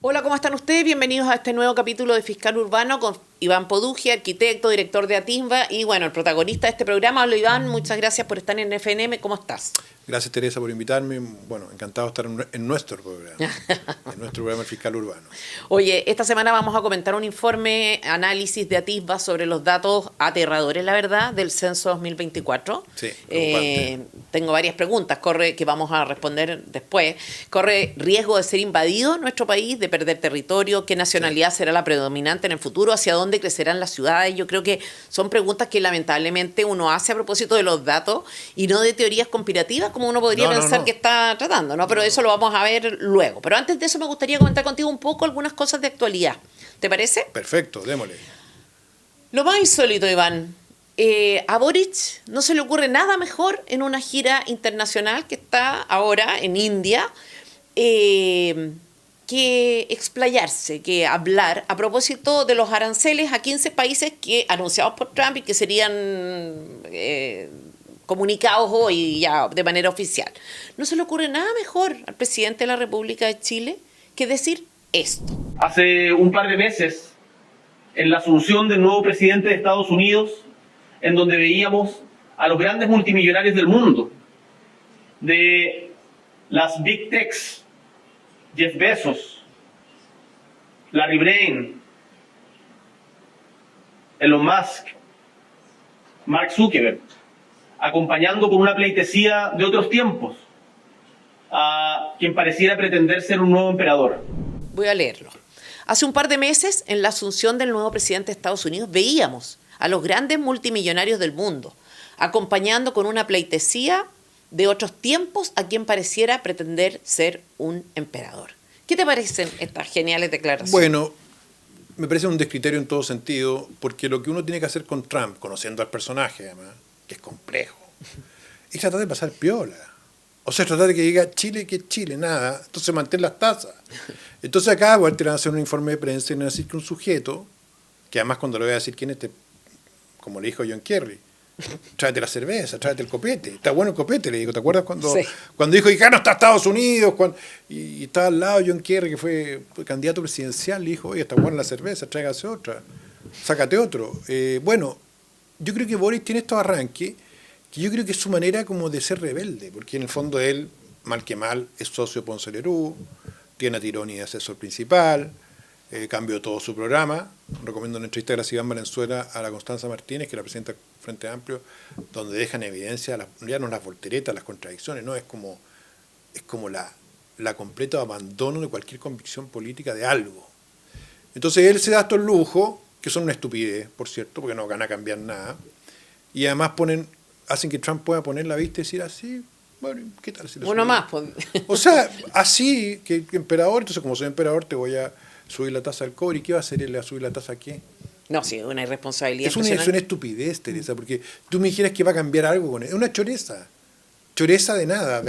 Hola, ¿cómo están ustedes? Bienvenidos a este nuevo capítulo de Fiscal Urbano con Iván Podugia, arquitecto, director de Atisba y bueno, el protagonista de este programa. Hola Iván, muchas gracias por estar en FNM. ¿Cómo estás? Gracias Teresa por invitarme. Bueno, encantado de estar en nuestro programa, en nuestro programa El Fiscal Urbano. Oye, esta semana vamos a comentar un informe, análisis de Atisba sobre los datos aterradores, la verdad, del censo 2024. Sí, preocupante. Tengo varias preguntas que vamos a responder después. ¿Corre riesgo de ser invadido nuestro país, de perder territorio? ¿Qué nacionalidad será la predominante en el futuro? ¿Hacia dónde crecerán las ciudades? Yo creo que son preguntas que lamentablemente uno hace a propósito de los datos y no de teorías conspirativas como uno podría pensar que está tratando, ¿no? Pero eso lo vamos a ver luego. Pero antes de eso me gustaría comentar contigo un poco algunas cosas de actualidad. ¿Te parece? Perfecto, démosle. Lo más insólito, Iván. A Boric no se le ocurre nada mejor en una gira internacional que está ahora en India que explayarse, que hablar a propósito de los aranceles a 15 países que anunciados por Trump y que serían comunicados hoy ya de manera oficial. No se le ocurre nada mejor al presidente de la República de Chile que decir esto. Hace un par de meses, en la asunción del nuevo presidente de Estados Unidos, en donde veíamos a los grandes multimillonarios del mundo, de las Big Techs, Jeff Bezos, Larry Brain, Elon Musk, Mark Zuckerberg, acompañando con una pleitesía de otros tiempos a quien pareciera pretender ser un nuevo emperador. Voy a leerlo. Hace un par de meses, en la asunción del nuevo presidente de Estados Unidos, veíamos a los grandes multimillonarios del mundo acompañando con una pleitesía de otros tiempos a quien pareciera pretender ser un emperador. ¿Qué te parecen estas geniales declaraciones? Bueno, me parece un descriterio en todo sentido, porque lo que uno tiene que hacer con Trump, conociendo al personaje además, que es complejo, es tratar de pasar piola. O sea, tratar de que diga Chile, que es Chile, nada. Entonces mantén las tasas. Entonces acá igual te van a hacer un informe de prensa y van a decir que un sujeto, que además cuando le voy a decir quién es, como le dijo John Kerry, tráete la cerveza, tráete el copete. Está bueno el copete, le digo. ¿Te acuerdas cuando, sí, cuando dijo, no está Estados Unidos? Y estaba al lado John Kerry, que fue candidato presidencial, le dijo, oye, está buena la cerveza, tráigase otra, sácate otro. Bueno, yo creo que Boris tiene estos arranques, que yo creo que es su manera como de ser rebelde, porque en el fondo él, mal que mal, es socio de Ponce Lerú, tiene a Tironi de asesor principal, cambió todo su programa. Recomiendo una entrevista de Graciela Valenzuela a la Constanza Martínez, que es la presidenta del Frente Amplio, donde dejan en evidencia ya no las volteretas, las contradicciones, no es como la completo abandono de cualquier convicción política de algo. Entonces él se da estos lujos, que son una estupidez, por cierto, porque no van a cambiar nada, y además hacen que Trump pueda poner la vista y decir así, bueno, ¿qué tal si le uno subimos? más. Pues. O sea, así que emperador, entonces como soy emperador te voy a subir la tasa al cobre. ¿Y qué va a hacer él a subir la tasa a qué? No, sí, una irresponsabilidad. Es una estupidez, Teresa, porque tú me dijeras que va a cambiar algo con él. Es una choreza. Choreza de nada.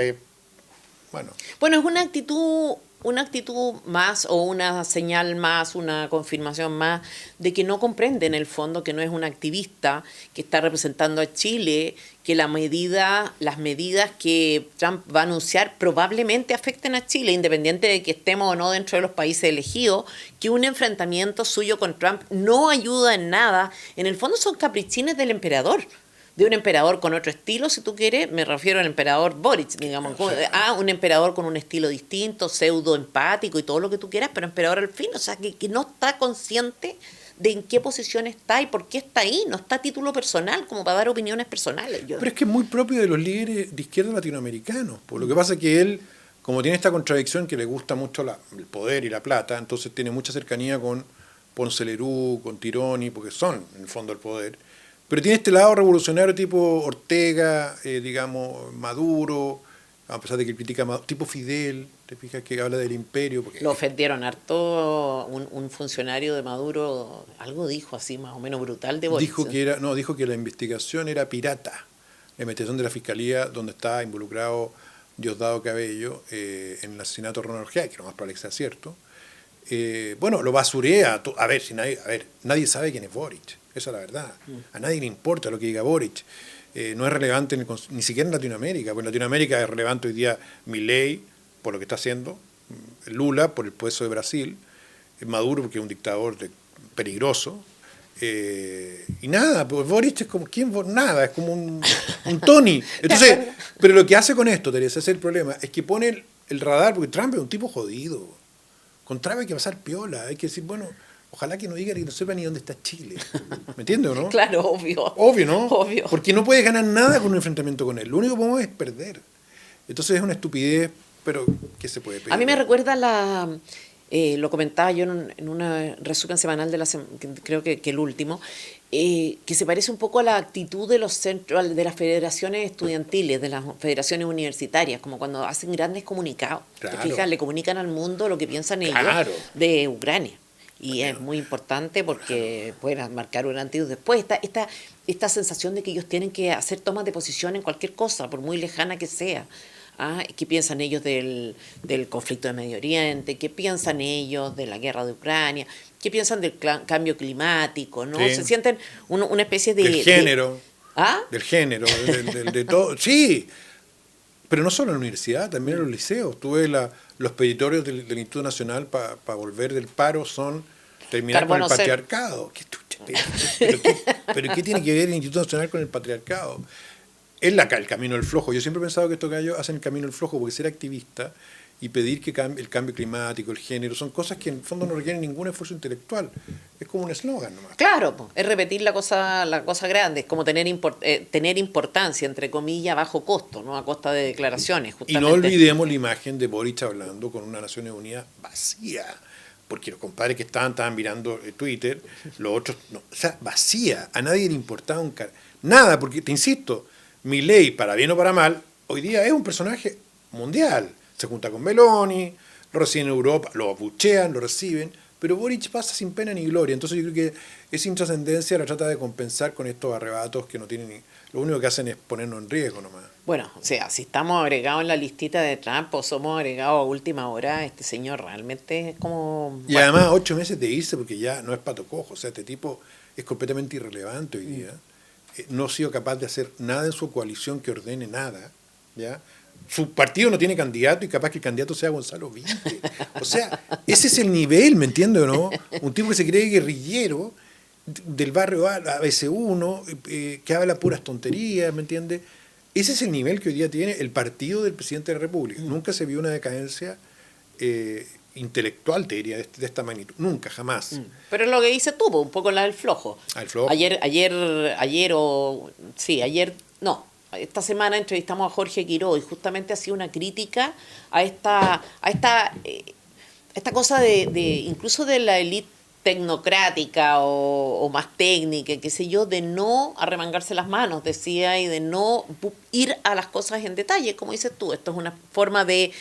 Bueno, es una actitud más o una señal más, una confirmación más de que no comprende en el fondo que no es un activista que está representando a Chile, que las medidas que Trump va a anunciar probablemente afecten a Chile, independiente de que estemos o no dentro de los países elegidos, que un enfrentamiento suyo con Trump no ayuda en nada. En el fondo son caprichines del emperador. De un emperador con otro estilo, si tú quieres, me refiero al emperador Boric, digamos, a un emperador con un estilo distinto, pseudo empático y todo lo que tú quieras, pero emperador al fin, o sea, que no está consciente de en qué posición está y por qué está ahí, no está a título personal, como para dar opiniones personales. Pero es que es muy propio de los líderes de izquierda latinoamericanos. Por lo que pasa es que él, como tiene esta contradicción que le gusta mucho el poder y la plata, entonces tiene mucha cercanía con Ponce Lerú, con Tironi, porque son, en el fondo, el poder. Pero tiene este lado revolucionario tipo Ortega, digamos, Maduro, a pesar de que critica a Maduro, tipo Fidel, te fijas que habla del imperio. Porque lo ofendieron harto, un funcionario de Maduro, algo dijo así más o menos brutal de Boric. Dijo que la investigación era pirata, la investigación de la Fiscalía donde estaba involucrado Diosdado Cabello en el asesinato de Ronald O'Higgins, que lo más probable que sea cierto. Bueno, lo basurea. Nadie sabe quién es Boric. Esa es la verdad. A nadie le importa lo que diga Boric. No es relevante ni siquiera en Latinoamérica. Porque en Latinoamérica es relevante hoy día Milei por lo que está haciendo, Lula por el puesto de Brasil, Maduro porque es un dictador peligroso, y nada, pues Boric es como, ¿quién? Nada, es como un Tony. Entonces, pero lo que hace con esto, Teresa, ese es el problema, es que pone el radar, porque Trump es un tipo jodido. Con Trump hay que pasar piola, hay que decir, bueno, ojalá que no diga que no sepa ni dónde está Chile. ¿Me entiendes o no? Claro, obvio. Obvio, ¿no? Obvio. Porque no puedes ganar nada con un enfrentamiento con él. Lo único que podemos es perder. Entonces es una estupidez, pero ¿qué se puede pedir? A mí me recuerda lo comentaba yo en un resumen semanal creo que el último, que se parece un poco a la actitud de los centros, de las federaciones estudiantiles, de las federaciones universitarias, como cuando hacen grandes comunicados. Claro. Te fijas, le comunican al mundo lo que piensan ellos de Ucrania. Y es muy importante porque pueden marcar un antes y un después. Esta sensación de que ellos tienen que hacer tomas de posición en cualquier cosa, por muy lejana que sea. ¿Qué piensan ellos del conflicto de Medio Oriente? ¿Qué piensan ellos de la guerra de Ucrania? ¿Qué piensan del cambio climático? ¿No? Sí. Se sienten una especie de... Del género. ¿Ah? Del género, de todo. Sí, pero no solo en la universidad, también en los liceos. Tuve los peditorios del Instituto Nacional para volver del paro son terminar con el patriarcado. ¿Pero qué tiene que ver el Instituto Nacional con el patriarcado? Es el camino del flojo. Yo siempre he pensado que estos gallos hacen el camino del flojo, porque ser activista y pedir que el cambio climático, el género, son cosas que en el fondo no requieren ningún esfuerzo intelectual. Es como un eslogan nomás. Claro, es repetir la cosa grande, es como tener importancia, entre comillas, a bajo costo, ¿no? A costa de declaraciones, justamente. Y no olvidemos la imagen de Boric hablando con una Naciones Unidas vacía, porque los compadres que estaban mirando Twitter, los otros, no, o sea, vacía, a nadie le importaba nada, porque te insisto, Milei, para bien o para mal, hoy día es un personaje mundial. Se junta con Meloni, lo reciben en Europa, lo abuchean, lo reciben, pero Boric pasa sin pena ni gloria. Entonces yo creo que esa intrascendencia la trata de compensar con estos arrebatos que no tienen lo único que hacen es ponernos en riesgo nomás. Bueno, o sea, si estamos agregados en la listita de Trump o somos agregados a última hora, este señor realmente es como... Y además 8 meses de irse porque ya no es pato cojo. O sea, este tipo es completamente irrelevante hoy día. No ha sido capaz de hacer nada en su coalición que ordene nada, ¿ya? Su partido no tiene candidato y capaz que el candidato sea Gonzalo Vinte. O sea, ese es el nivel, ¿me entiendes o no? Un tipo que se cree guerrillero del barrio ABC1, que habla puras tonterías, ¿me entiendes? Ese es el nivel que hoy día tiene el partido del presidente de la República. Nunca se vio una decadencia intelectual, te diría, de esta magnitud. Nunca, jamás. Pero es lo que dice tú, un poco la del flojo. ¿Al flojo? Esta semana entrevistamos a Jorge Quiró y justamente hacía una crítica a esta cosa de incluso de la élite tecnocrática o más técnica, qué sé yo, de no arremangarse las manos, decía, y de no ir a las cosas en detalle, como dices tú. Esto es una forma de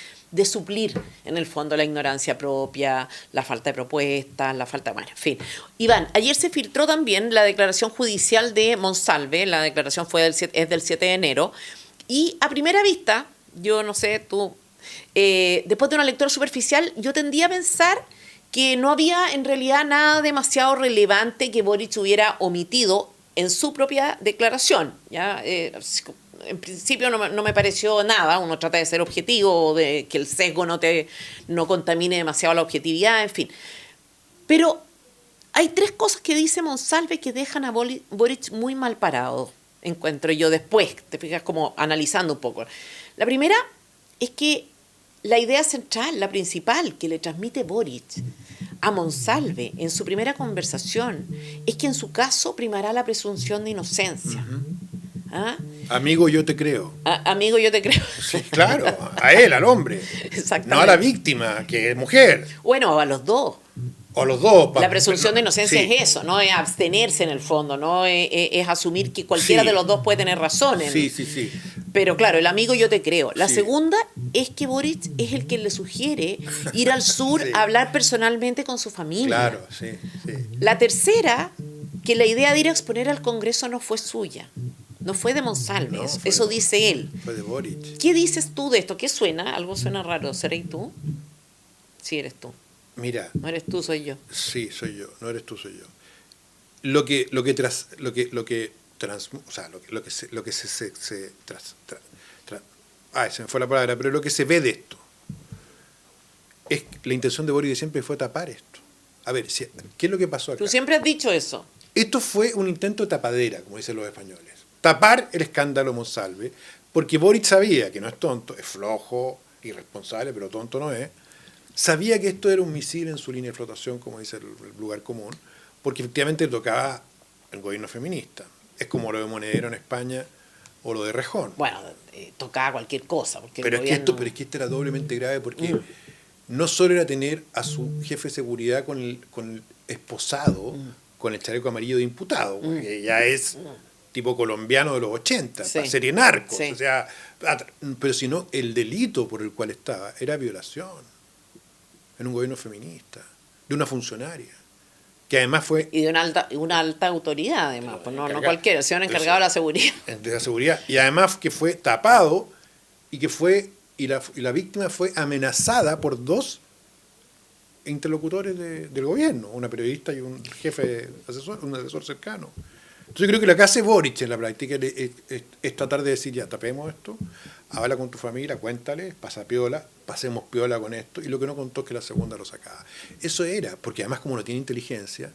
suplir, en el fondo, la ignorancia propia, la falta de propuestas, la falta... Bueno, en fin. Iván, ayer se filtró también la declaración judicial de Monsalve, la declaración es del 7 de enero, y a primera vista, yo no sé, tú, después de una lectura superficial, yo tendía a pensar que no había en realidad nada demasiado relevante que Boric hubiera omitido en su propia declaración, ¿ya? En principio no me pareció nada, uno trata de ser objetivo, de que el sesgo no contamine demasiado la objetividad, en fin. Pero hay 3 cosas que dice Monsalve que dejan a Boric muy mal parado, encuentro yo después, te fijas como analizando un poco. La primera es que la idea central, la principal que le transmite Boric a Monsalve en su primera conversación es que en su caso primará la presunción de inocencia. ¿Ah? Amigo, yo te creo. Amigo, yo te creo. Sí, claro, a él, al hombre. Exactamente. No a la víctima, que es mujer. Bueno, a los dos. O a los dos. La presunción de inocencia sí. es eso, no es abstenerse en el fondo, no es asumir que cualquiera de los dos puede tener razón. Sí. Pero claro, el amigo yo te creo. La Sí. segunda es que Boric es el que le sugiere ir al sur Sí. a hablar personalmente con su familia. Claro, sí. La tercera, que la idea de ir a exponer al Congreso no fue suya. No fue de Monsalve, No, eso dice él. Fue de Boric. ¿Qué dices tú de esto? ¿Qué suena? Algo suena raro. ¿Serás tú? Sí, eres tú. Mira. No eres tú, soy yo. Sí, soy yo. No eres tú, soy yo. Se me fue la palabra, pero lo que se ve de esto la intención de Boric siempre fue tapar esto. A ver, ¿qué es lo que pasó acá? Tú siempre has dicho eso. Esto fue un intento de tapadera, como dicen los españoles. Tapar el escándalo Monsalve, porque Boric sabía que no es tonto, es flojo, irresponsable, pero tonto no es. Sabía que esto era un misil en su línea de flotación, como dice el lugar común, porque efectivamente tocaba el gobierno feminista. Es como lo de Monedero en España o lo de Rejón. Bueno, tocaba cualquier cosa. Porque pero es que esto era doblemente grave porque no solo era tener a su jefe de seguridad con el esposado, con el chaleco amarillo de imputado, que ya es tipo colombiano de los 80, sí. serie narcos, sí. O sea, pero sino el delito por el cual estaba era violación en un gobierno feminista, de una funcionaria, que además fue... Y de una alta autoridad, además, pues no cualquiera, se han encargado de la seguridad. De la seguridad, y además que fue tapado y que fue... Y la víctima fue amenazada por dos interlocutores del gobierno, una periodista y un jefe asesor, un asesor cercano. Entonces yo creo que lo que hace Boric en la práctica es tratar de decir, ya, tapemos esto, habla con tu familia, cuéntale, pasa piola, pasemos piola con esto, y lo que no contó es que la segunda lo sacaba. Eso era, porque además como no tiene inteligencia,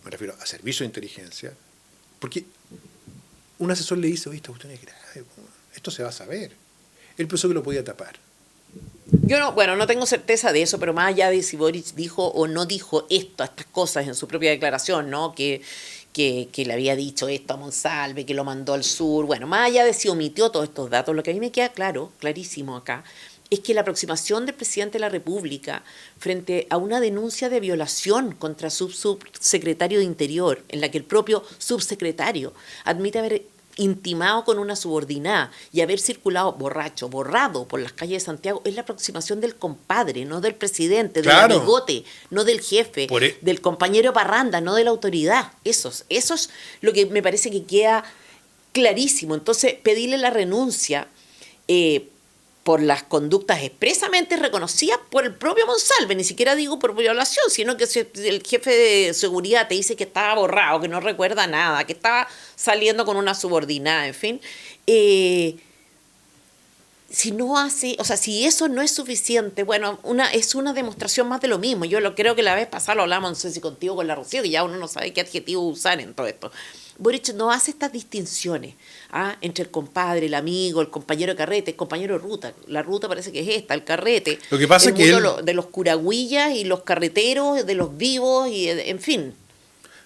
me refiero a servicio de inteligencia, porque un asesor le dice, oye, esta cuestión es grave, esto se va a saber. Él pensó que lo podía tapar. Yo no tengo certeza de eso, pero más allá de si Boric dijo o no dijo estas cosas en su propia declaración, ¿no? Que le había dicho esto a Monsalve, que lo mandó al sur, bueno, más allá de si omitió todos estos datos, lo que a mí me queda clarísimo acá, es que la aproximación del presidente de la República frente a una denuncia de violación contra su subsecretario de Interior, en la que el propio subsecretario admite haber intimado con una subordinada y haber circulado borrado por las calles de Santiago, es la aproximación del compadre, no del presidente, del amigote, no del jefe, del compañero parranda, no de la autoridad. Eso es lo que me parece que queda clarísimo. Entonces, pedirle la renuncia por las conductas expresamente reconocidas por el propio Monsalve, ni siquiera digo por violación, sino que si el jefe de seguridad te dice que estaba borrado, que no recuerda nada, que estaba saliendo con una subordinada, en fin, si no hace, o sea, si eso no es suficiente, bueno, es una demostración más de lo mismo. Yo creo que la vez pasada lo hablamos, no sé si contigo con la Rocío, que ya uno no sabe qué adjetivo usar en todo esto. Boric no hace estas distinciones entre el compadre, el amigo, el compañero de carrete, el compañero de ruta. La ruta parece que es esta, el carrete. Lo que pasa es que de los curagüillas y los carreteros, de los vivos, y en fin.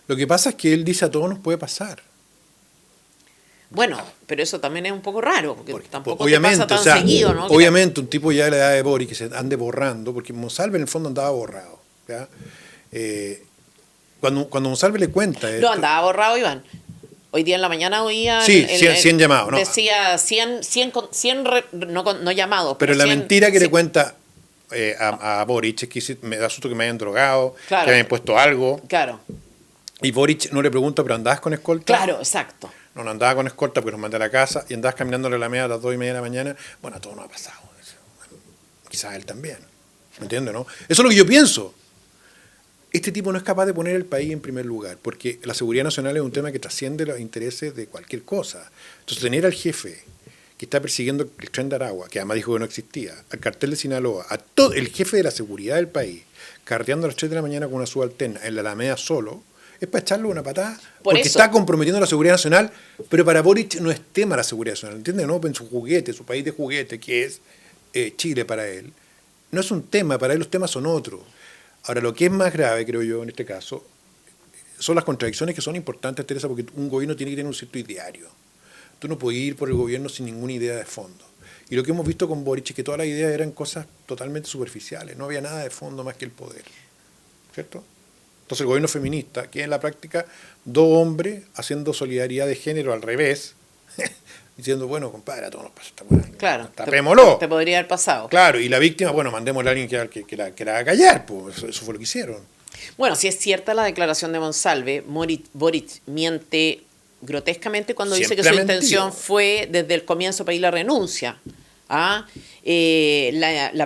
Lo que pasa es que él dice a todos nos puede pasar. Bueno, pero eso también es un poco raro, porque tampoco obviamente, te pasa tan seguido, ¿no? Obviamente, un tipo ya de la edad de Boric que se ande borrando, porque Monsalve en el fondo andaba borrado. ¿Ya? Cuando Monsalve le cuenta... No, andaba borrado, Iván. Hoy día en la mañana oía... Sí, 100 llamados, ¿no? Decía 100 no llamados. Pero la 100, mentira que le cuenta a Boric es que me da susto que me hayan drogado, claro, que me hayan puesto algo. Claro. Y Boric no le pregunta, ¿pero andabas con escolta? Claro, exacto. No andaba con escolta porque nos mandé a la casa y andabas caminando a la Alameda a las 2:30 de la mañana. Bueno, a todo no ha pasado. Quizás él también. ¿Me entiendes, no? Eso es lo que yo pienso. Este tipo no es capaz de poner el país en primer lugar, porque la seguridad nacional es un tema que trasciende los intereses de cualquier cosa. Entonces, tener al jefe que está persiguiendo el tren de Aragua, que además dijo que no existía, al cartel de Sinaloa, a todo el jefe de la seguridad del país, carreteando a las 3 de la mañana con una subalterna en la Alameda solo, es para echarle una patada, porque está comprometiendo la seguridad nacional, pero para Boric no es tema la seguridad nacional, ¿entiendes? No, en su juguete, su país de juguete, que es Chile para él, no es un tema, para él los temas son otros. Ahora, lo que es más grave, creo yo, en este caso, son las contradicciones que son importantes, Teresa, porque un gobierno tiene que tener un cierto ideario. Tú no puedes ir por el gobierno sin ninguna idea de fondo. Y lo que hemos visto con Boric es que todas las ideas eran cosas totalmente superficiales, no había nada de fondo más que el poder. ¿Cierto? Entonces el gobierno feminista, que es en la práctica dos hombres haciendo solidaridad de género al revés, diciendo, bueno, compadre, a todos nos pasa esta buena. Claro, tapémoslo. Te podría haber pasado. Claro, y la víctima, bueno, mandémosle a alguien que la haga callar, pues eso fue lo que hicieron. Bueno, si es cierta la declaración de Monsalve, Boric miente grotescamente cuando Siempre dice que su intención fue desde el comienzo pedir la renuncia. La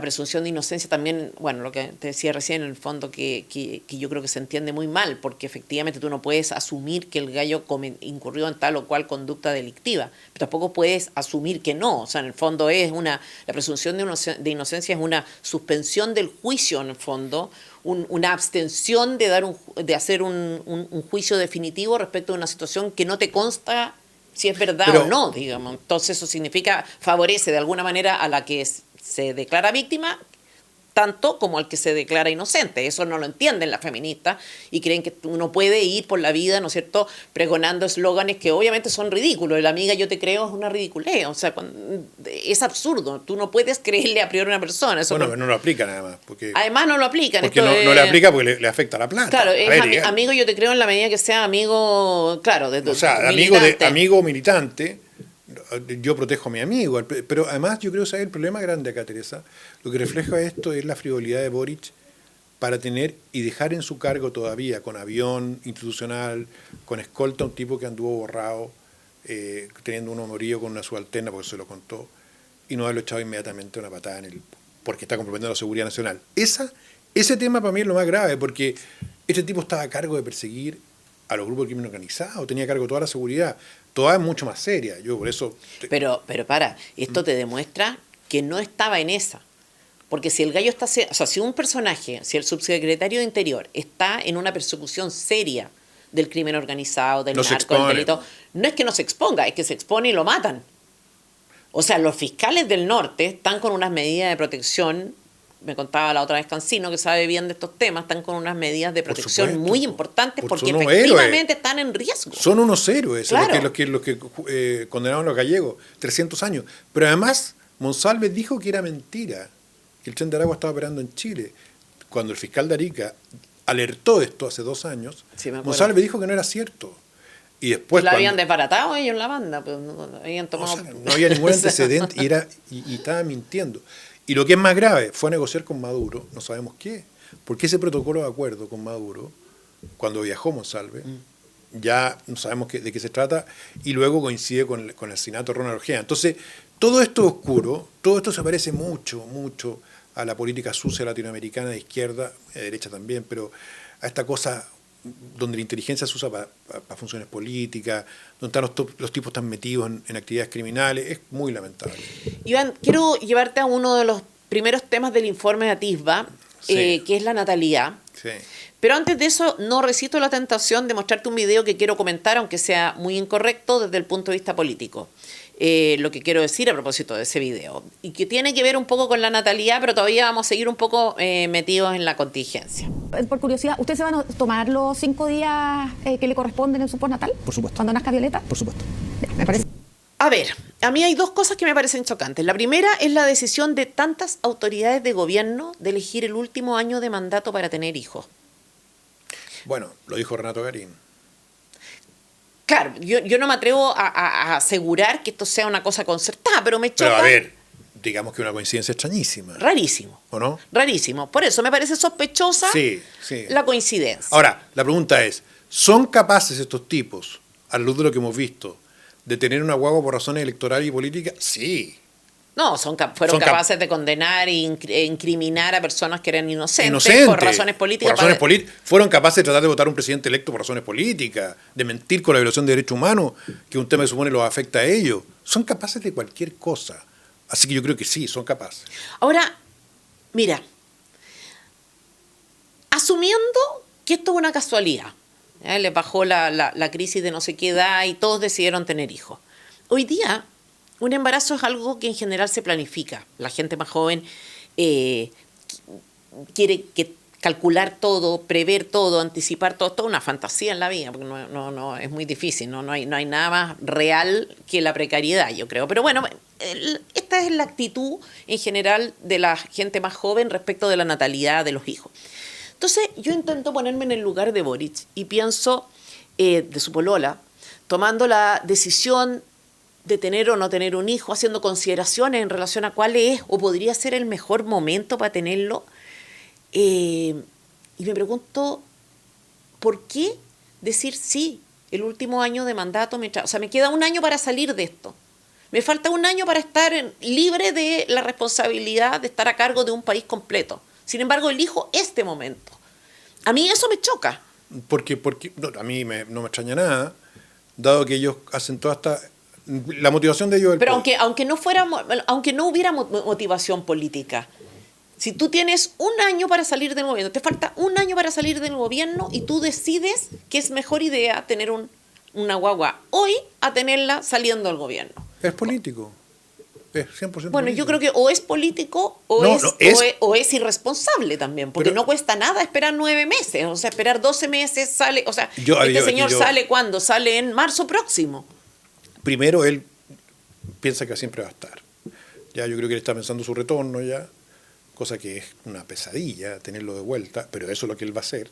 presunción de inocencia también, bueno, lo que te decía recién, en el fondo, que yo creo que se entiende muy mal, porque efectivamente tú no puedes asumir que el gallo incurrió en tal o cual conducta delictiva, pero tampoco puedes asumir que no. O sea, en el fondo la presunción de inocencia es una suspensión del juicio, en el fondo, una abstención de hacer un juicio definitivo respecto a una situación que no te consta si es verdad o no, digamos. Entonces eso significa, favorece de alguna manera a la que se declara víctima, tanto como al que se declara inocente. Eso no lo entienden las feministas y creen que uno puede ir por la vida, ¿no es cierto?, pregonando eslóganes que obviamente son ridículos. La amiga yo te creo es una ridiculez, o sea, es absurdo. Tú no puedes creerle a priori a una persona. Eso bueno, no lo aplica nada más. Además no lo aplican. Porque no le aplica porque le afecta a la plata. Claro, amigo yo te creo en la medida que sea amigo, claro, o sea, amigo militante. Yo protejo a mi amigo, pero además yo creo que el problema grande acá, Teresa, lo que refleja esto es la frivolidad de Boric para tener y dejar en su cargo todavía, con avión institucional, con escolta, un tipo que anduvo borrado, teniendo un amorío con una subalterna, porque se lo contó, y no haberlo echado inmediatamente una patada porque está comprometiendo la seguridad nacional. Ese tema para mí es lo más grave, porque este tipo estaba a cargo de perseguir a los grupos de crimen organizado, tenía a cargo toda la seguridad. Toda es mucho más seria. Yo por eso. Pero esto te demuestra que no estaba en esa. Porque si el gallo está. O sea, si un personaje, si el subsecretario de Interior está en una persecución seria del crimen organizado, del narco, del delito, no es que no se exponga, es que se expone y lo matan. O sea, los fiscales del norte están con unas medidas de protección. Me contaba la otra vez Cancino, que sabe bien de estos temas, están con unas medidas de protección muy importantes porque efectivamente están en riesgo. Son unos héroes, claro. los que condenaron a los gallegos, 300 años. Pero además, Monsalve dijo que era mentira, que el Tren de Aragua estaba operando en Chile. Cuando el fiscal de Arica alertó de esto hace 2 años, sí, Monsalve dijo que no era cierto. Y después la habían desbaratado ellos en la banda, pues habían tomado... O sea, no había ningún antecedente y estaba mintiendo. Y lo que es más grave, fue a negociar con Maduro, no sabemos qué, porque ese protocolo de acuerdo con Maduro, cuando viajó Monsalve, ya no sabemos de qué se trata, y luego coincide con el asesinato de Ronald Ojeda. Entonces, todo esto oscuro, todo esto se parece mucho a la política sucia latinoamericana de izquierda, de derecha también, pero a esta cosa donde la inteligencia se usa para funciones políticas, donde están los tipos tan metidos en actividades criminales, es muy lamentable. Iván, quiero llevarte a uno de los primeros temas del informe de Atisba, sí, que es la natalidad. Sí. Pero antes de eso, no resisto la tentación de mostrarte un video que quiero comentar, aunque sea muy incorrecto desde el punto de vista político. Lo que quiero decir a propósito de ese video, y que tiene que ver un poco con la natalidad, pero todavía vamos a seguir un poco metidos en la contingencia. Por curiosidad, ¿usted se va a tomar los 5 días que le corresponden en su postnatal? Por supuesto. ¿Cuando nazca Violeta? Por supuesto. Me parece. A ver, a mí hay 2 cosas que me parecen chocantes. La primera es la decisión de tantas autoridades de gobierno de elegir el último año de mandato para tener hijos. Bueno, lo dijo Renato Garín. Claro, yo no me atrevo a asegurar que esto sea una cosa concertada, pero me choca. Pero a ver, digamos que una coincidencia extrañísima. Rarísimo. ¿O no? Rarísimo. Por eso me parece sospechosa la coincidencia. Ahora, la pregunta es, ¿son capaces estos tipos, a la luz de lo que hemos visto, de tener una guagua por razones electorales y políticas? Sí. No, fueron capaces de condenar e incriminar a personas que eran inocentes por razones políticas. Fueron capaces de tratar de votar a un presidente electo por razones políticas, de mentir con la violación de derechos humanos, que es un tema que supone los afecta a ellos. Son capaces de cualquier cosa. Así que yo creo que sí, son capaces. Ahora, mira, asumiendo que esto es una casualidad, les bajó la crisis de no sé qué edad y todos decidieron tener hijos. Hoy día, un embarazo es algo que en general se planifica. La gente más joven quiere calcular todo, prever todo, anticipar todo. Es toda una fantasía en la vida, porque no es muy difícil. No hay nada más real que la precariedad, yo creo. Pero bueno, esta es la actitud en general de la gente más joven respecto de la natalidad de los hijos. Entonces yo intento ponerme en el lugar de Boric y pienso de su polola, tomando la decisión de tener o no tener un hijo, haciendo consideraciones en relación a cuál es o podría ser el mejor momento para tenerlo. Y me pregunto, ¿por qué decir sí? El último año de mandato, o sea, me queda un año para salir de esto. Me falta un año para estar libre de la responsabilidad de estar a cargo de un país completo. Sin embargo, elijo este momento. A mí eso me choca. Porque no, a mí no me extraña nada, dado que ellos hacen toda esta... La motivación de ellos... Pero aunque no hubiera motivación política, si tú tienes un año para salir del gobierno, te falta un año para salir del gobierno y tú decides que es mejor idea tener una guagua hoy a tenerla saliendo del gobierno. Es político. Es 100% bueno, político. yo creo que o es político o es irresponsable también, porque no cuesta nada esperar 9 meses, o sea, esperar 12 meses sale, o sea, señor sale ¿cuándo? Sale en marzo próximo. Primero, él piensa que siempre va a estar. Ya yo creo que él está pensando su retorno ya, cosa que es una pesadilla tenerlo de vuelta, pero eso es lo que él va a hacer.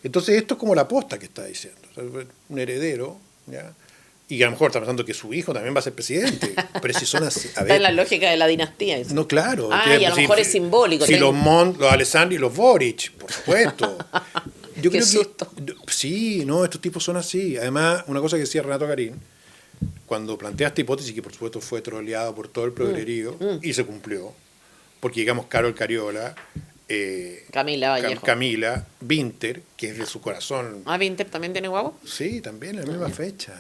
Entonces esto es como la aposta que está diciendo. O sea, un heredero, ¿ya? Y a lo mejor está pensando que su hijo también va a ser presidente. Pero si son así, a ver, está en la lógica de la dinastía. Eso. No, claro. Y a lo mejor es simbólico. Si los Montt, los Alessandri y los Boric, por supuesto. Yo Qué creo susto. Sí, no, estos tipos son así. Además, una cosa que decía Renato Garín, cuando plantea esta hipótesis, que por supuesto fue troleado por todo el progrerío, y se cumplió, porque digamos Carol Cariola, Camila Vallejo. Camila, Vinter, que es de su corazón. ¿Vinter también tiene guapo? Sí, también, en la misma fecha.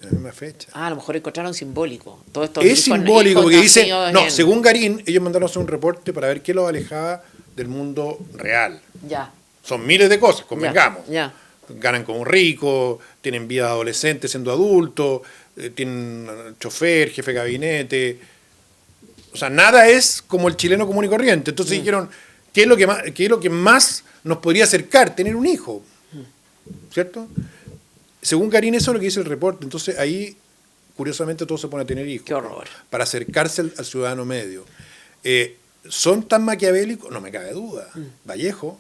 En la misma fecha. A lo mejor encontraron simbólico. Todo esto es simbólico, porque dicen, no, según Garín, ellos mandaron a hacer un reporte para ver qué los alejaba del mundo real. Ya. Son miles de cosas, convengamos. Ya. Ganan como ricos, tienen vida adolescente siendo adultos, tienen chofer, jefe de gabinete. O sea, nada es como el chileno común y corriente. Entonces dijeron, ¿qué es lo que más nos podría acercar? Tener un hijo. ¿Cierto? Según Garín, eso es lo que dice el reporte. Entonces ahí, curiosamente, todo se pone a tener hijos. Qué horror. Para acercarse al ciudadano medio. ¿Son tan maquiavélicos? No me cabe duda. Vallejo,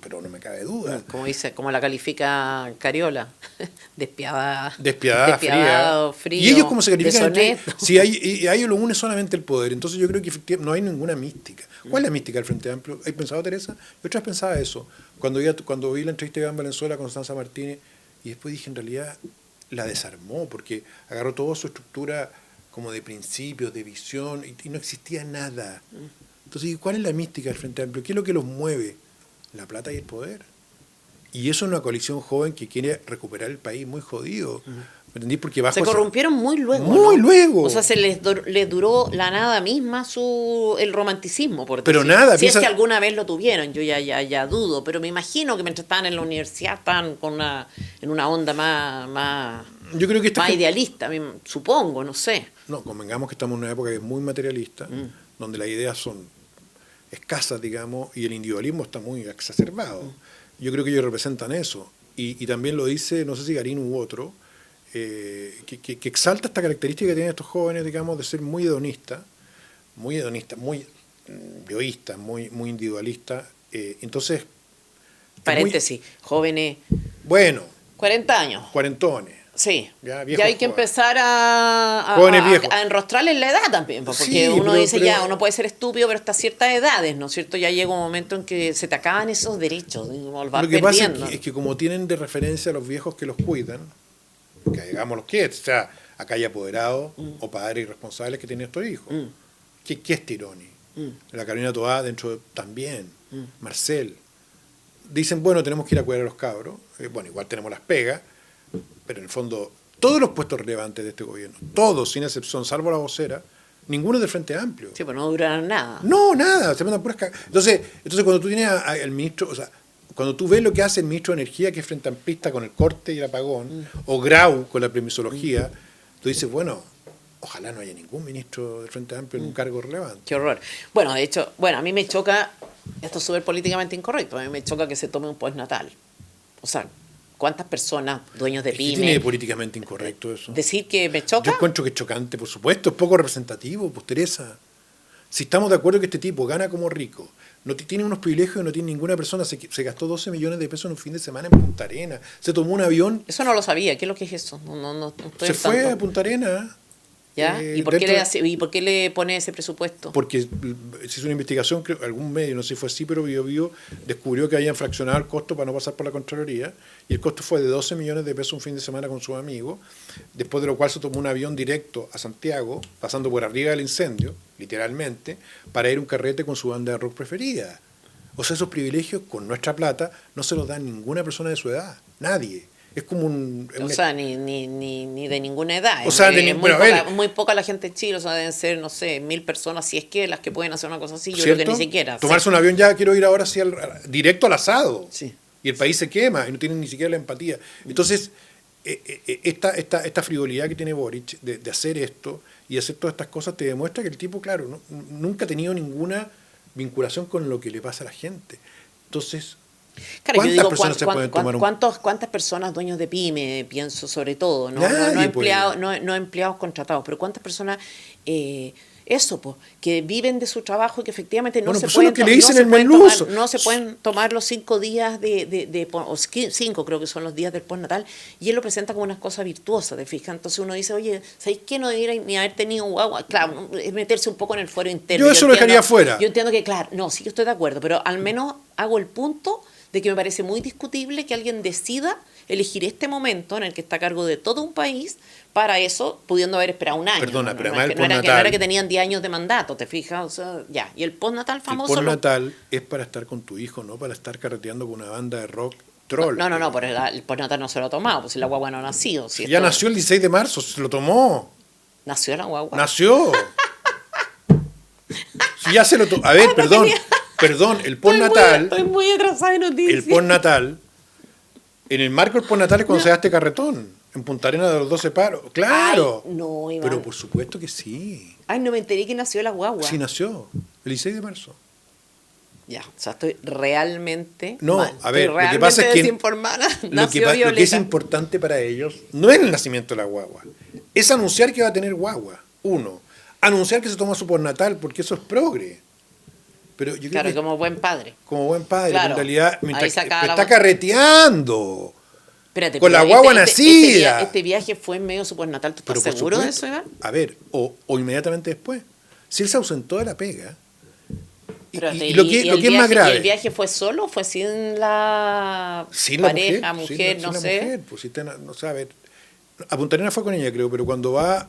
pero no me cabe duda. Como la califica Cariola. Despiadada, fría. ¿Y ellos cómo se califican? Si a ellos lo une solamente el poder. Entonces yo creo que no hay ninguna mística. ¿Cuál es la mística del Frente Amplio? ¿Has pensado, Teresa? Yo otra vez pensaba eso. Cuando vi la entrevista de Iván Valenzuela con Constanza Martínez, y después dije, en realidad, la desarmó, porque agarró toda su estructura como de principios, de visión, y no existía nada. Entonces, ¿cuál es la mística del Frente Amplio? ¿Qué es lo que los mueve? La plata y el poder. Y eso es una coalición joven que quiere recuperar el país muy jodido. ¿Me entendí? Porque se corrompieron muy luego. Muy luego. O sea, les duró la nada misma el romanticismo, por pero decir. nada. Si es que alguna vez lo tuvieron, yo ya dudo, pero me imagino que mientras estaban en la universidad estaban en una onda más yo creo que más idealista, supongo, no sé. No, convengamos que estamos en una época que es muy materialista, donde las ideas son escasas, digamos, y el individualismo está muy exacerbado. Yo creo que ellos representan eso. Y también lo dice, no sé si Garín u otro, que exalta esta característica que tienen estos jóvenes, digamos, de ser muy hedonistas, muy egoístas, muy individualistas. Entonces... Paréntesis, jóvenes... Bueno. 40 años. Cuarentones. Sí, ya hay que empezar a enrostrarles la edad también, porque sí, uno dice uno puede ser estúpido, pero hasta ciertas edades, ¿no es cierto? Ya llega un momento en que se te acaban esos derechos, lo que pasa es que como tienen de referencia a los viejos que los cuidan, que digamos los que, o sea, acá hay apoderados o padres irresponsables que tienen estos hijos. ¿Qué es Tironi? La Carolina Toá dentro también, Marcel. Dicen, bueno, tenemos que ir a cuidar a los cabros, bueno, igual tenemos las pegas, pero en el fondo, todos los puestos relevantes de este gobierno, todos, sin excepción, salvo la vocera, ninguno es del Frente Amplio. Sí, pero no duraron nada. No, nada, se mandan puras cagas. Entonces, cuando tú tienes al ministro, o sea, cuando tú ves lo que hace el ministro de Energía, que es frente amplista con el corte y el apagón, o Grau con la permisología, tú dices, bueno, ojalá no haya ningún ministro del Frente Amplio en un cargo relevante. Qué horror. Bueno, de hecho, a mí me choca, esto es súper políticamente incorrecto, a mí me choca que se tome un postnatal. O sea, ¿cuántas personas, dueños de pymes? ¿Tiene políticamente incorrecto eso? ¿Decir que me choca? Yo encuentro que es chocante, por supuesto, es poco representativo, pues Teresa. Si estamos de acuerdo que este tipo gana como rico, no tiene unos privilegios, no tiene ninguna persona, se gastó 12 millones de pesos en un fin de semana en Punta Arenas, se tomó un avión. Eso no lo sabía, ¿qué es lo que es eso? No estoy se fue a Punta Arenas ¿Ya? ¿Y por qué le pone ese presupuesto? Porque se hizo una investigación, creo, algún medio, no sé si fue así, pero Bio descubrió que habían fraccionado el costo para no pasar por la Contraloría, y el costo fue de 12 millones de pesos un fin de semana con sus amigos, después de lo cual se tomó un avión directo a Santiago, pasando por arriba del incendio, literalmente, para ir a un carrete con su banda de rock preferida. O sea, esos privilegios con nuestra plata no se los da ninguna persona de su edad, nadie. Es como o sea, ni de ninguna edad. O sea, muy poca la gente en Chile, o sea, deben ser, no sé, 1000 personas, si es que las que pueden hacer una cosa así, yo ¿cierto? creo que ni siquiera. Tomarse un avión, ya quiero ir ahora así directo al asado. Sí. Y el país se quema y no tienen ni siquiera la empatía. Entonces, esta frivolidad que tiene Boric de hacer esto y hacer todas estas cosas te demuestra que el tipo, claro, nunca ha tenido ninguna vinculación con lo que le pasa a la gente. Entonces, claro, yo digo, ¿cuántas ¿cuántas personas dueños de pyme, pienso sobre todo, no empleados contratados, pero cuántas personas que viven de su trabajo y que efectivamente no se pueden tomar los 5 días o 5 creo que son los días del postnatal, y él lo presenta como una cosa virtuosa, ¿te fijas? Entonces uno dice, oye, ¿sabéis qué? No debería ni haber tenido guagua. Claro, es meterse un poco en el fuero interno. Yo eso lo dejaría fuera. Yo entiendo que, claro, no, sí, yo estoy de acuerdo, pero al menos hago el punto de que me parece muy discutible que alguien decida elegir este momento en el que está a cargo de todo un país para eso, pudiendo haber esperado un año. Perdona, pero además no era que tenían 10 años de mandato, ¿te fijas? O sea, ya. Y el postnatal famoso... El postnatal es para estar con tu hijo, no para estar carreteando con una banda de rock troll. No, pero el postnatal no se lo ha tomado, pues si la guagua no ha nacido. Si ya nació el 16 de marzo, se lo tomó. ¿Nació la guagua? Nació. Si ya se lo tomó. A ver, perdón, el postnatal... Estoy muy atrasada de noticias. El postnatal... En el marco del postnatal es cuando se da este carretón, en Punta Arenas de los 12 paros. ¡Claro! Ay, no, Iván. Pero por supuesto que sí. Ay, no me enteré que nació la guagua. Sí, nació. El 16 de marzo. Ya, o sea, estoy realmente mal. A ver, lo que pasa es que desinformada. lo que es importante para ellos no es el nacimiento de la guagua, es anunciar que va a tener guagua. 1. Anunciar que se toma su postnatal, porque eso es progre. Pero yo creo como buen padre. Como buen padre, claro, en realidad, mientras está carreteando. Espérate, con la guagua nacida. Este viaje fue en medio de su postnatal, ¿tú estás seguro de eso, Iván? A ver, o inmediatamente después. Si él se ausentó de la pega. Y lo que es más grave. ¿Y el viaje fue solo o fue sin la pareja, mujer, no sé? Mujer, pues, no sé, a ver. A Punta Arenas fue con ella, creo, pero cuando va.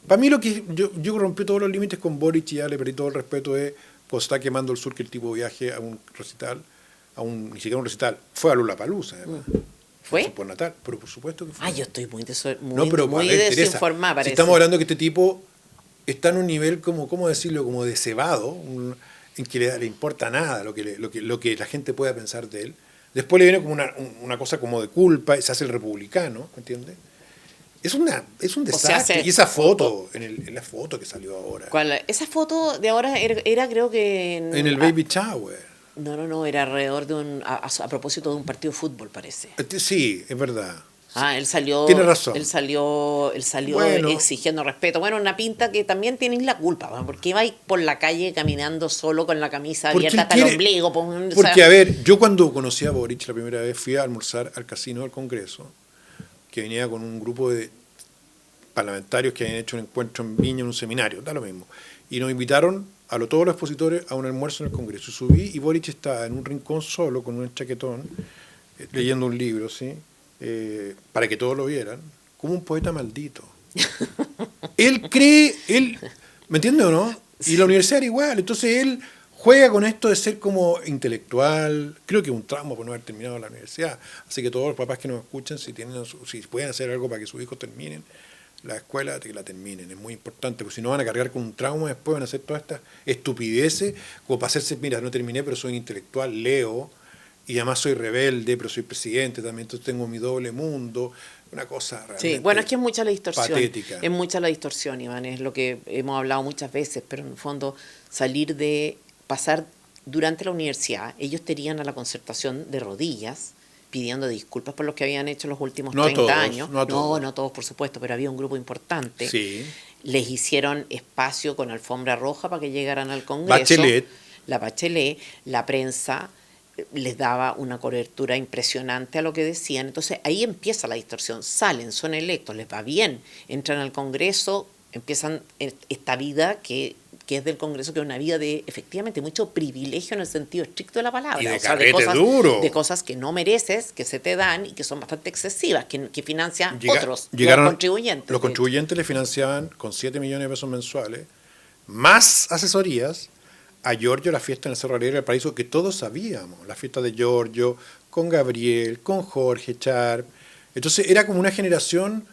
Para mí, lo que yo rompí todos los límites con Boric y ya le perdí todo el respeto es. Pues está quemando el sur que el tipo viaje a un recital, ni siquiera un recital, fue a Lollapalooza, además. ¿Fue? Por Natal, pero por supuesto que fue. Yo estoy muy Teresa, desinformada, parece. Si estamos hablando que este tipo está en un nivel como, ¿cómo decirlo? Como de cebado, en que le importa nada lo que la gente pueda pensar de él. Después le viene como una cosa como de culpa, y se hace el republicano, ¿entiendes? Es un desastre. Y esa foto, en la foto que salió ahora. ¿Cuál? Esa foto de ahora era creo que... En el Baby Shower. No, era alrededor de a propósito de un partido de fútbol, parece. Sí, es verdad. Él salió... Tiene razón. Él salió exigiendo respeto. Bueno, una pinta que también tienes la culpa, porque va por la calle caminando solo con la camisa abierta hasta el ombligo. Porque, a ver, yo cuando conocí a Boric la primera vez fui a almorzar al casino del Congreso, que venía con un grupo de parlamentarios que habían hecho un encuentro en Viña, en un seminario, da lo mismo. Y nos invitaron todos los expositores a un almuerzo en el Congreso. Subí y Boric estaba en un rincón solo, con un chaquetón, leyendo un libro, ¿sí? Para que todos lo vieran, como un poeta maldito. Él cree, ¿me entiende o no? Y la universidad era igual, entonces él juega con esto de ser como intelectual. Creo que es un trauma por no haber terminado la universidad. Así que todos los papás que nos escuchan, si pueden hacer algo para que sus hijos terminen la escuela, que la terminen. Es muy importante, porque si no van a cargar con un trauma, después van a hacer todas estas estupideces, como para hacerse, mira, no terminé, pero soy intelectual, leo, y además soy rebelde, pero soy presidente también, entonces tengo mi doble mundo. Una cosa realmente. Sí, bueno, es que es mucha la distorsión. Patética. Es mucha la distorsión, Iván, es lo que hemos hablado muchas veces, pero en el fondo pasar durante la universidad, ellos tenían a la Concertación de rodillas pidiendo disculpas por lo que habían hecho en los últimos 30 años. No todos, por supuesto, pero había un grupo importante. Sí. Les hicieron espacio con alfombra roja para que llegaran al Congreso. Bachelet, la prensa les daba una cobertura impresionante a lo que decían. Entonces ahí empieza la distorsión. Salen, son electos, les va bien, entran al Congreso empiezan esta vida que es del Congreso, que es una vida de, efectivamente, mucho privilegio en el sentido estricto de la palabra. Y de o sea, carrete duro. De cosas que no mereces, que se te dan y que son bastante excesivas, que financian otros, los contribuyentes. Los contribuyentes le financiaban con 7 millones de pesos mensuales, más asesorías, a Giorgio la fiesta en el Cerro Alegre del Paraíso, que todos sabíamos, la fiesta de Giorgio, con Gabriel, con Jorge Sharp. Entonces era como una generación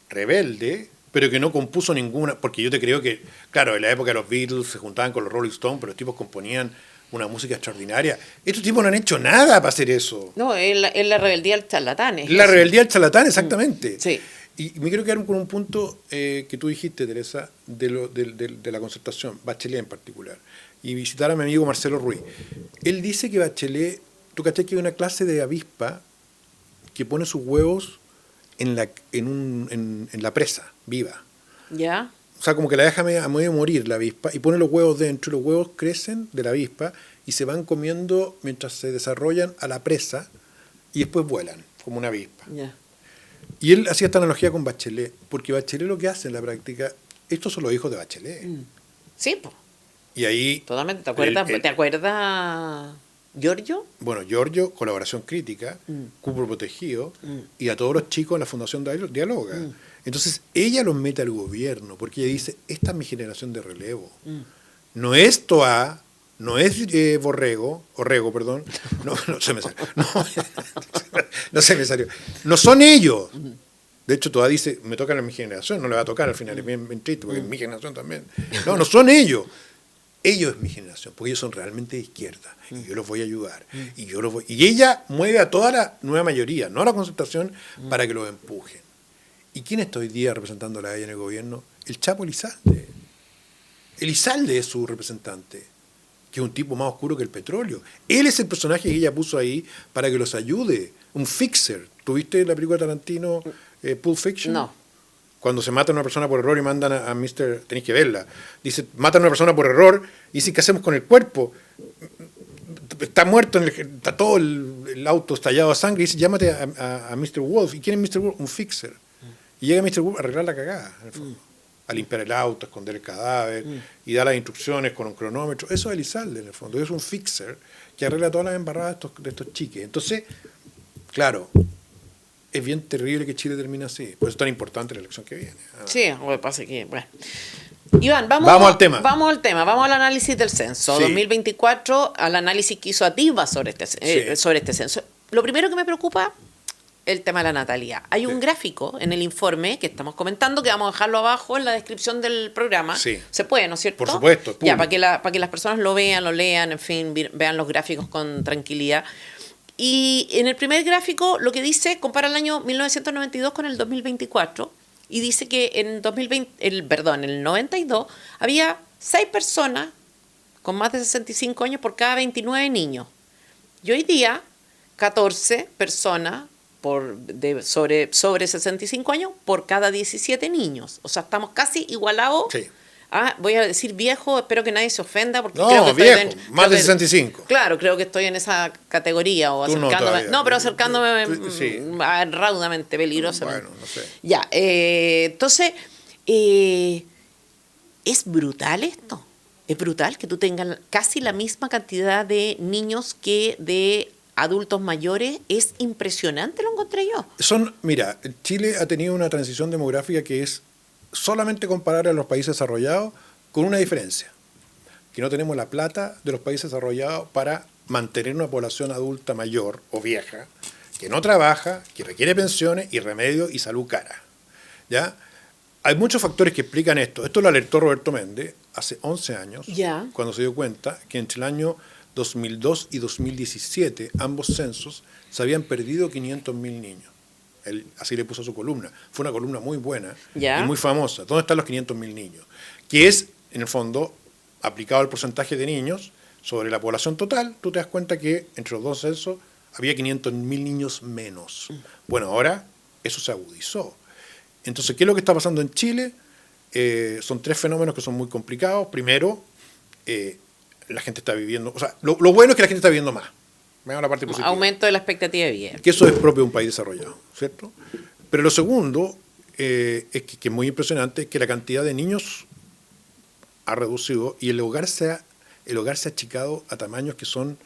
rebelde, pero que no compuso ninguna, porque yo te creo que, claro, en la época de los Beatles se juntaban con los Rolling Stones, pero los tipos componían una música extraordinaria. Estos tipos no han hecho nada para hacer eso. No, es la rebeldía del charlatán. La rebeldía del charlatán, exactamente. Sí. Y me quiero quedar con un punto que tú dijiste, Teresa, de la concertación, Bachelet en particular, y visitar a mi amigo Marcelo Ruiz. Él dice que Bachelet, tú caché que hay una clase de avispa que pone sus huevos en la presa, viva. ¿Ya? O sea, como que la deja a medio morir la avispa y pone los huevos dentro, y los huevos crecen de la avispa y se van comiendo mientras se desarrollan a la presa y después vuelan, como una avispa. Ya. Y él hacía esta analogía con Bachelet, porque Bachelet lo que hace en la práctica, estos son los hijos de Bachelet. Sí, pues. Y ahí... Totalmente. ¿Te acuerdas, Giorgio? Bueno, Giorgio, colaboración crítica, cupo protegido, y a todos los chicos en la Fundación Dialoga. Entonces, ella los mete al gobierno, porque ella dice, esta es mi generación de relevo. No es Toa, no es Orrego, perdón, no se me salió. No se me salió. No son ellos. De hecho, Toa dice, me tocan en mi generación, no le va a tocar al final, es bien triste, porque es mi generación también. No son ellos. Ellos es mi generación, porque ellos son realmente de izquierda, y yo los voy a ayudar. Y ella mueve a toda la nueva mayoría, no a la concertación, para que los empujen. ¿Y quién está hoy día representándola a ella en el gobierno? El Chapo Elizalde. Elizalde es su representante, que es un tipo más oscuro que el petróleo. Él es el personaje que ella puso ahí para que los ayude, un fixer. ¿Tuviste la película de Tarantino, Pulp Fiction? No. Cuando se mata a una persona por error y mandan a Mr. Tenéis que verla. Dice, matan a una persona por error y dicen, ¿qué hacemos con el cuerpo? Está muerto, está todo el auto estallado a sangre. Y dice, llámate a Mr. Wolf. ¿Y quién es Mr. Wolf? Un fixer. Y llega Mr. Wolf a arreglar la cagada, en el fondo. A limpiar el auto, a esconder el cadáver, y da las instrucciones con un cronómetro. Eso es Elizalde, en el fondo. Es un fixer que arregla todas las embarradas de estos chiques. Entonces, claro, es bien terrible que Chile termine así. Por eso es tan importante la elección que viene. Sí, lo que pasa es que, bueno. Iván, vamos al tema. Vamos al análisis del censo. Sí. 2024, al análisis que hizo Ativa sobre este censo. Lo primero que me preocupa, el tema de la natalidad. Hay un gráfico en el informe que estamos comentando, que vamos a dejarlo abajo en la descripción del programa. Sí. Se puede, ¿no es cierto? Por supuesto. Ya, para que las personas lo vean, lo lean, en fin, vean los gráficos con tranquilidad. Y en el primer gráfico lo que dice, compara el año 1992 con el 2024 y dice que en el 92 había 6 personas con más de 65 años por cada 29 niños. Y hoy día 14 personas sobre 65 años por cada 17 niños. O sea, estamos casi igualados. Sí. Voy a decir viejo, espero que nadie se ofenda porque No, creo que viejo, más de 65. Claro, creo que estoy en esa categoría o acercándome. No, pero acercándome sí. raudamente, peligrosamente. Bueno, no sé. Ya, entonces, es brutal esto. Es brutal que tú tengas casi la misma cantidad de niños que de adultos mayores. Es impresionante, lo encontré yo. Mira, Chile ha tenido una transición demográfica que es solamente comparar a los países desarrollados, con una diferencia, que no tenemos la plata de los países desarrollados para mantener una población adulta mayor o vieja, que no trabaja, que requiere pensiones y remedios y salud cara. ¿Ya? Hay muchos factores que explican esto. Esto lo alertó Roberto Méndez hace 11 años, Ya. cuando se dio cuenta que entre el año 2002 y 2017, ambos censos, se habían perdido 500.000 niños. Él así le puso su columna. Fue una columna muy buena ¿Ya? y muy famosa. ¿Dónde están los 500.000 niños? Que es, en el fondo, aplicado al porcentaje de niños sobre la población total, tú te das cuenta que entre los dos censos había 500.000 niños menos. Bueno, ahora eso se agudizó. Entonces, ¿qué es lo que está pasando en Chile? Son 3 fenómenos que son muy complicados. Primero, la gente está viviendo... O sea, lo bueno es que la gente está viviendo más. Veamos la parte positiva. Aumento de la expectativa de vida. Que eso es propio de un país desarrollado, ¿cierto? Pero lo segundo, que es muy impresionante, es que la cantidad de niños ha reducido y el hogar se ha achicado a tamaños que son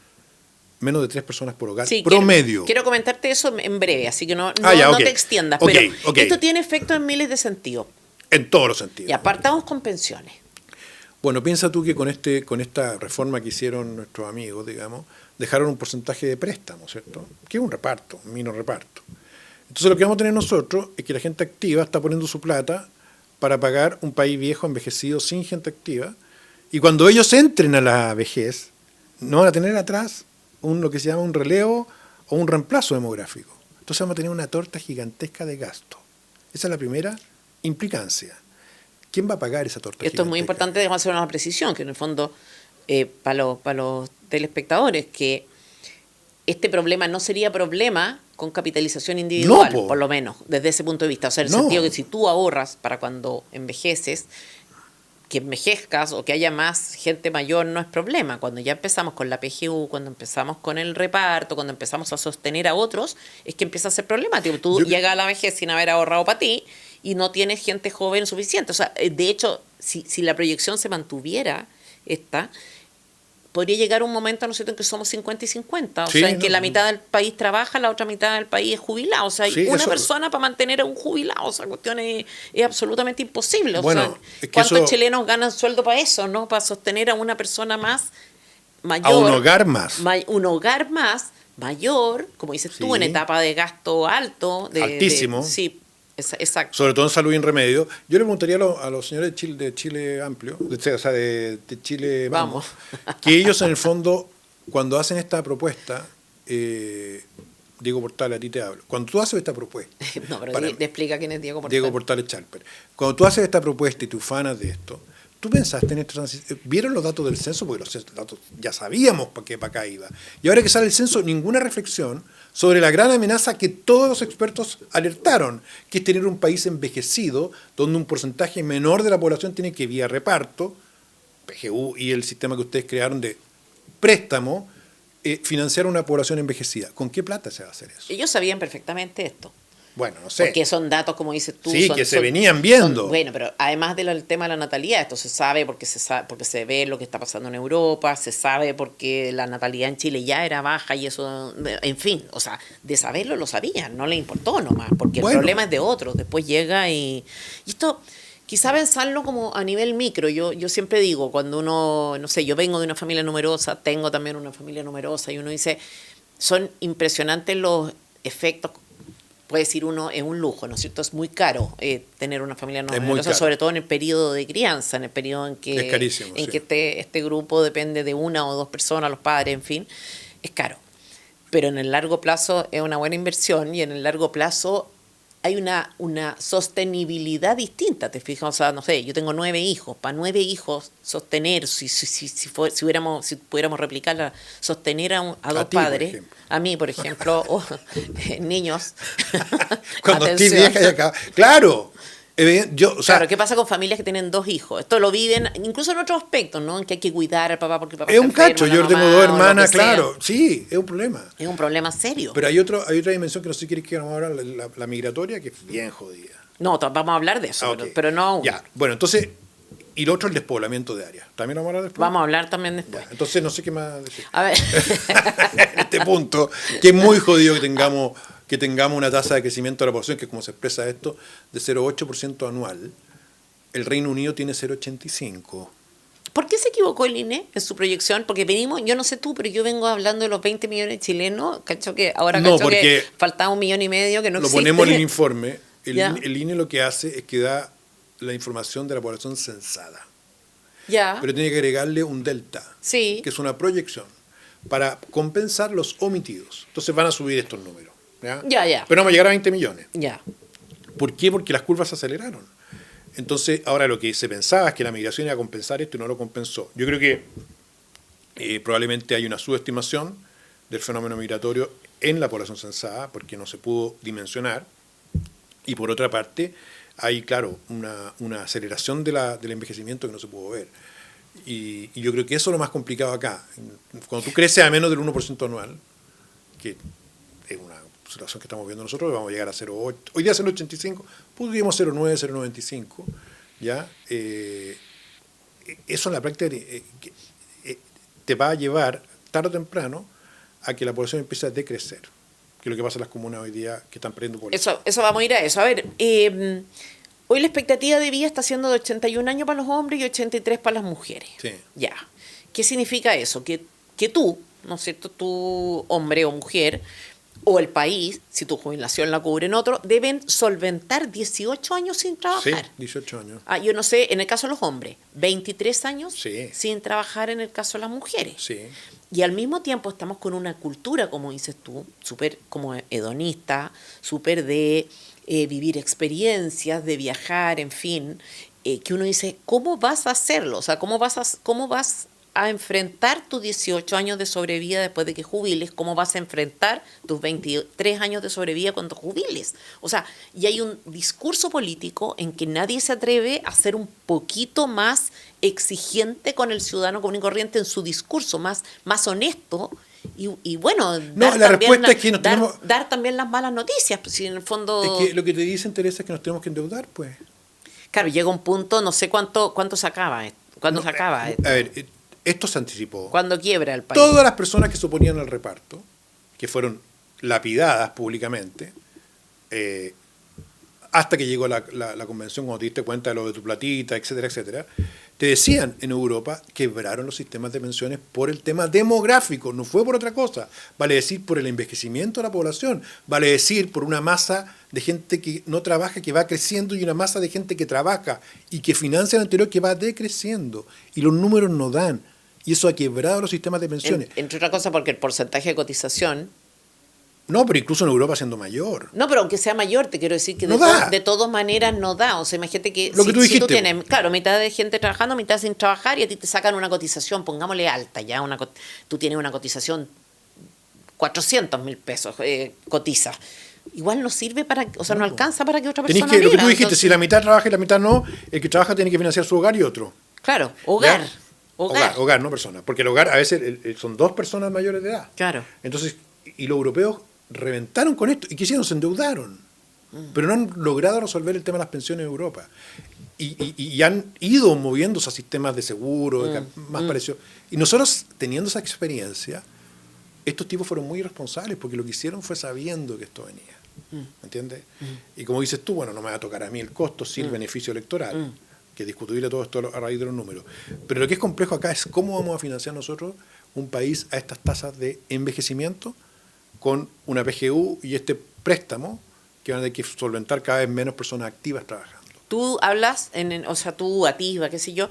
menos de 3 personas por hogar, sí, promedio. Quiero comentarte eso en breve, así que no te extiendas. Pero esto tiene efectos en miles de sentidos. En todos los sentidos. Y apartamos con pensiones. Bueno, piensa tú que con esta reforma que hicieron nuestros amigos, digamos, dejaron un porcentaje de préstamo, ¿cierto? Que es un reparto, un mino reparto. Entonces lo que vamos a tener nosotros es que la gente activa está poniendo su plata para pagar un país viejo, envejecido, sin gente activa. Y cuando ellos entren a la vejez, no van a tener atrás lo que se llama un relevo o un reemplazo demográfico. Entonces vamos a tener una torta gigantesca de gasto. Esa es la primera implicancia. ¿Quién va a pagar esa torta gigantesca? Esto es muy importante, déjame hacer una precisión, que en el fondo, para los telespectadores, que este problema no sería problema con capitalización individual, por lo menos, desde ese punto de vista. O sea, en el sentido que si tú ahorras para cuando envejeces, que envejezcas o que haya más gente mayor no es problema. Cuando ya empezamos con la PGU, cuando empezamos con el reparto, cuando empezamos a sostener a otros, es que empieza a ser problemático. Tú llegas a la vejez sin haber ahorrado para ti y no tienes gente joven suficiente. O sea, de hecho, si la proyección se mantuviera podría llegar un momento, ¿no es cierto?, en que somos 50 y 50. O sea, en que la mitad del país trabaja, la otra mitad del país es jubilado. O sea, hay una persona para mantener a un jubilado. O sea, la cuestión es absolutamente imposible. O sea, ¿cuántos chilenos ganan sueldo para eso, no? Para sostener a una persona más mayor. A un hogar más. Un hogar más mayor, como dices tú, en etapa de gasto alto. Altísimo. Sí, exacto. Sobre todo en salud y en remedio. Yo le preguntaría a los señores de Chile Amplio, de Chile Vamos, que ellos en el fondo, cuando hacen esta propuesta, Diego Portales, a ti te hablo, cuando tú haces esta propuesta... No, pero te explica quién es Diego Portales. Diego Portales Chalper. Cuando tú haces esta propuesta y te ufanas de esto, ¿tú pensaste en esta transición? ¿Vieron los datos del censo? Porque los datos ya sabíamos para acá iba. Y ahora que sale el censo, ninguna reflexión sobre la gran amenaza que todos los expertos alertaron, que es tener un país envejecido, donde un porcentaje menor de la población tiene que, vía reparto, PGU y el sistema que ustedes crearon de préstamo, financiar una población envejecida. ¿Con qué plata se va a hacer eso? Ellos sabían perfectamente esto. Bueno, no sé. Porque son datos, como dices tú. Sí, que se venían viendo. Bueno, pero además del tema de la natalidad, esto se sabe porque se ve lo que está pasando en Europa, se sabe porque la natalidad en Chile ya era baja y eso, en fin, o sea, de saberlo lo sabían, no le importó nomás, porque el problema es de otros. Después llega y esto, quizá pensarlo como a nivel micro. Yo siempre digo, cuando uno, no sé, yo vengo de una familia numerosa, tengo también una familia numerosa, y uno dice, son impresionantes los efectos. Puede decir uno, es un lujo, ¿no es cierto? Es muy caro tener una familia numerosa, sobre todo en el periodo de crianza, en el periodo en que, es carísimo, que este grupo depende de una o dos personas, los padres, en fin, es caro. Pero en el largo plazo es una buena inversión y en el largo plazo hay una sostenibilidad distinta, ¿te fijas? O sea, no sé, yo tengo 9 hijos, para 9 hijos sostener, si pudiéramos replicarla, sostener a dos padres, a mí, por ejemplo, o niños. Cuando estoy vieja y acá. ¡Claro! Claro, ¿qué pasa con familias que tienen 2 hijos? Esto lo viven, incluso en otros aspectos, ¿no? En que hay que cuidar al papá porque el papá es un cacho. Yo tengo 2 hermanas, claro. Sí, es un problema. Es un problema serio. Pero hay otra dimensión que no sé si quieres que vamos a hablar, la migratoria, que es bien jodida. No, vamos a hablar de eso, pero no. Ya, bueno, entonces, y lo otro, el despoblamiento de áreas. ¿También vamos a hablar después? Vamos a hablar también después. Ya, entonces, no sé qué más decir. A ver. En este punto, que es muy jodido que tengamos una tasa de crecimiento de la población, que como se expresa esto, de 0,8% anual. El Reino Unido tiene 0,85%. ¿Por qué se equivocó el INE en su proyección? Porque venimos, yo no sé tú, pero yo vengo hablando de los 20 millones chilenos, cacho que ahora que faltaba 1,5 millones que no existe. Lo ponemos en el informe. El INE lo que hace es que da la información de la población censada. Ya. Pero tiene que agregarle un delta, que es una proyección, para compensar los omitidos. Entonces van a subir estos números. Ya. Pero no vamos a llegar a 20 millones. Ya. ¿Por qué? Porque las curvas se aceleraron. Entonces, ahora lo que se pensaba es que la migración iba a compensar esto y no lo compensó. Yo creo que probablemente hay una subestimación del fenómeno migratorio en la población censada, porque no se pudo dimensionar. Y por otra parte, hay, claro, una aceleración del envejecimiento que no se pudo ver. Y yo creo que eso es lo más complicado acá. Cuando tú creces a menos del 1% anual, que es una situación que estamos viendo nosotros, vamos a llegar a 0,8, hoy día 0,85, podríamos 0,9, 0,95, ¿ya? Eso en la práctica te va a llevar tarde o temprano a que la población empiece a decrecer, que es lo que pasa en las comunas hoy día que están perdiendo población. Eso vamos a ir a eso. A ver, hoy la expectativa de vida está siendo de 81 años para los hombres y 83 para las mujeres. Sí. Ya. ¿Qué significa eso? Que tú, ¿no es cierto?, tú, hombre o mujer, o el país, si tu jubilación la cubre en otro, deben solventar 18 años sin trabajar. Sí, 18 años. Yo no sé, en el caso de los hombres, 23 años Sí. sin trabajar en el caso de las mujeres. Sí. Y al mismo tiempo estamos con una cultura, como dices tú, súper como hedonista, súper de vivir experiencias, de viajar, en fin, que uno dice, ¿cómo vas a hacerlo? O sea, ¿cómo vas a enfrentar tus 18 años de sobrevida después de que jubiles? ¿Cómo vas a enfrentar tus 23 años de sobrevida cuando jubiles? O sea, y hay un discurso político en que nadie se atreve a ser un poquito más exigente con el ciudadano común y corriente en su discurso, más honesto. Y bueno, no, la respuesta es que nos tenemos... dar también las malas noticias, pues si en el fondo... Es que lo que te dicen, Teresa, es que nos tenemos que endeudar, pues. Claro, llega un punto, no sé cuánto se acaba esto. ¿Cuándo se acaba esto? A ver, esto se anticipó. ¿Cuándo quiebra el país? Todas las personas que se oponían al reparto, que fueron lapidadas públicamente, hasta que llegó la convención, cuando te diste cuenta de lo de tu platita, etcétera, etcétera, te decían en Europa quebraron los sistemas de pensiones por el tema demográfico, no fue por otra cosa. Vale decir, por el envejecimiento de la población, vale decir, por una masa de gente que no trabaja, que va creciendo, y una masa de gente que trabaja y que financia el anterior, que va decreciendo. Y los números no dan. Y eso ha quebrado los sistemas de pensiones. Entre otras cosas porque el porcentaje de cotización... No, pero incluso en Europa siendo mayor. No, pero aunque sea mayor, te quiero decir que no de todas maneras no da. O sea, imagínate que lo que tú dijiste, tú tienes, claro, mitad de gente trabajando, mitad sin trabajar, y a ti te sacan una cotización, pongámosle alta, ya tú tienes una cotización 400.000 pesos, cotiza. Igual no sirve para, o sea, no alcanza para que otra persona viva. Lo que tú dijiste, entonces, si la mitad trabaja y la mitad no, el que trabaja tiene que financiar su hogar y otro. Claro, hogar. ¿Ya? Hogar, no persona. Porque el hogar a veces son dos personas mayores de edad. Claro. Entonces, y los europeos reventaron con esto. ¿Y qué hicieron? Se endeudaron. Pero no han logrado resolver el tema de las pensiones en Europa. Y han ido moviéndose a sistemas de seguro, más parecidos. Y nosotros, teniendo esa experiencia, estos tipos fueron muy irresponsables porque lo que hicieron fue sabiendo que esto venía. ¿Me entiendes? Y como dices tú, bueno, no me va a tocar a mí el costo, sí el beneficio electoral, que es discutible todo esto a raíz de los números. Pero lo que es complejo acá es cómo vamos a financiar nosotros un país a estas tasas de envejecimiento con una PGU y este préstamo que van a tener que solventar cada vez menos personas activas trabajando. Tú hablas, o sea, tú, Atisba, qué sé yo,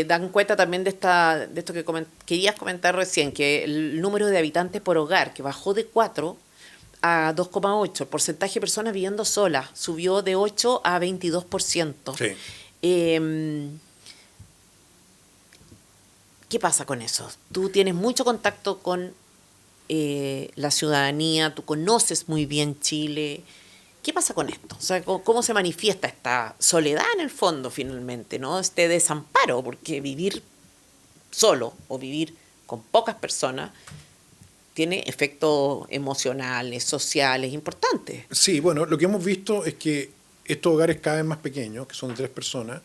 dan cuenta también de esto que querías comentar recién, que el número de habitantes por hogar, que bajó de 4 a 2,8, el porcentaje de personas viviendo solas subió de 8 a 22%. Sí. ¿Qué pasa con eso? Tú tienes mucho contacto con la ciudadanía, tú conoces muy bien Chile. ¿Qué pasa con esto? O sea, ¿cómo se manifiesta esta soledad en el fondo finalmente, ¿no? Este desamparo, porque vivir solo o vivir con pocas personas tiene efectos emocionales, sociales importantes. Sí, bueno, lo que hemos visto es que estos hogares cada vez más pequeños, que son de 3 personas,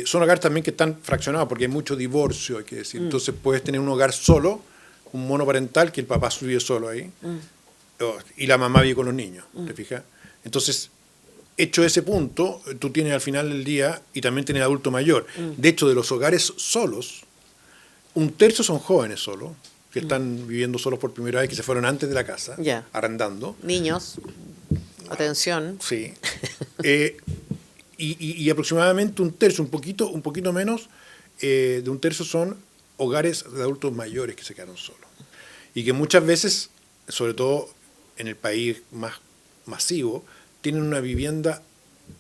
son hogares también que están fraccionados porque hay mucho divorcio, hay que decir. Entonces puedes tener un hogar solo, un monoparental, que el papá vive solo ahí, y la mamá vive con los niños, ¿te fijas? Entonces, hecho ese punto, tú tienes al final del día, y también tienes adulto mayor. De hecho, de los hogares solos, 1/3 son jóvenes solos, que están viviendo solos por primera vez, que se fueron antes de la casa, arrendando. Niños, atención. Sí. Y aproximadamente 1/3, un poquito menos, de 1/3 son hogares de adultos mayores que se quedaron solos. Y que muchas veces, sobre todo en el país más masivo, tienen una vivienda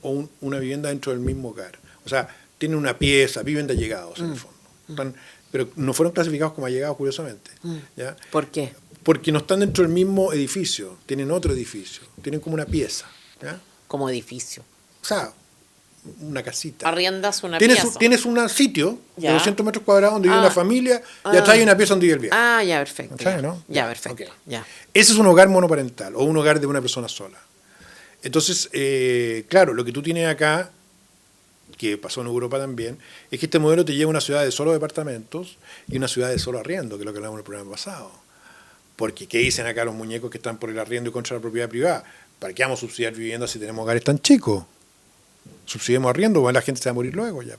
o una vivienda dentro del mismo hogar. O sea, tienen una pieza, viven de allegados en el fondo. Pero no fueron clasificados como allegados, curiosamente. ¿Ya? ¿Por qué? Porque no están dentro del mismo edificio, tienen otro edificio, tienen como una pieza. ¿Ya? Como edificio. O sea, una casita. Arriendas una pieza. Tienes un sitio ya. de 200 metros cuadrados donde vive una familia y atrás hay una pieza donde vive el viejo. Ya, perfecto. ¿Sabes, no? Ya, perfecto. Okay. Ya. Ese es un hogar monoparental o un hogar de una persona sola. Entonces, claro, lo que tú tienes acá, que pasó en Europa también, es que este modelo te lleva a una ciudad de solo departamentos y una ciudad de solo arriendo, que es lo que hablamos en el programa pasado. Porque, ¿qué dicen acá los muñecos que están por el arriendo y contra la propiedad privada? ¿Para qué vamos a subsidiar viviendas si tenemos hogares tan chicos? Subsidiemos arriendo, bueno, la gente se va a morir luego ya.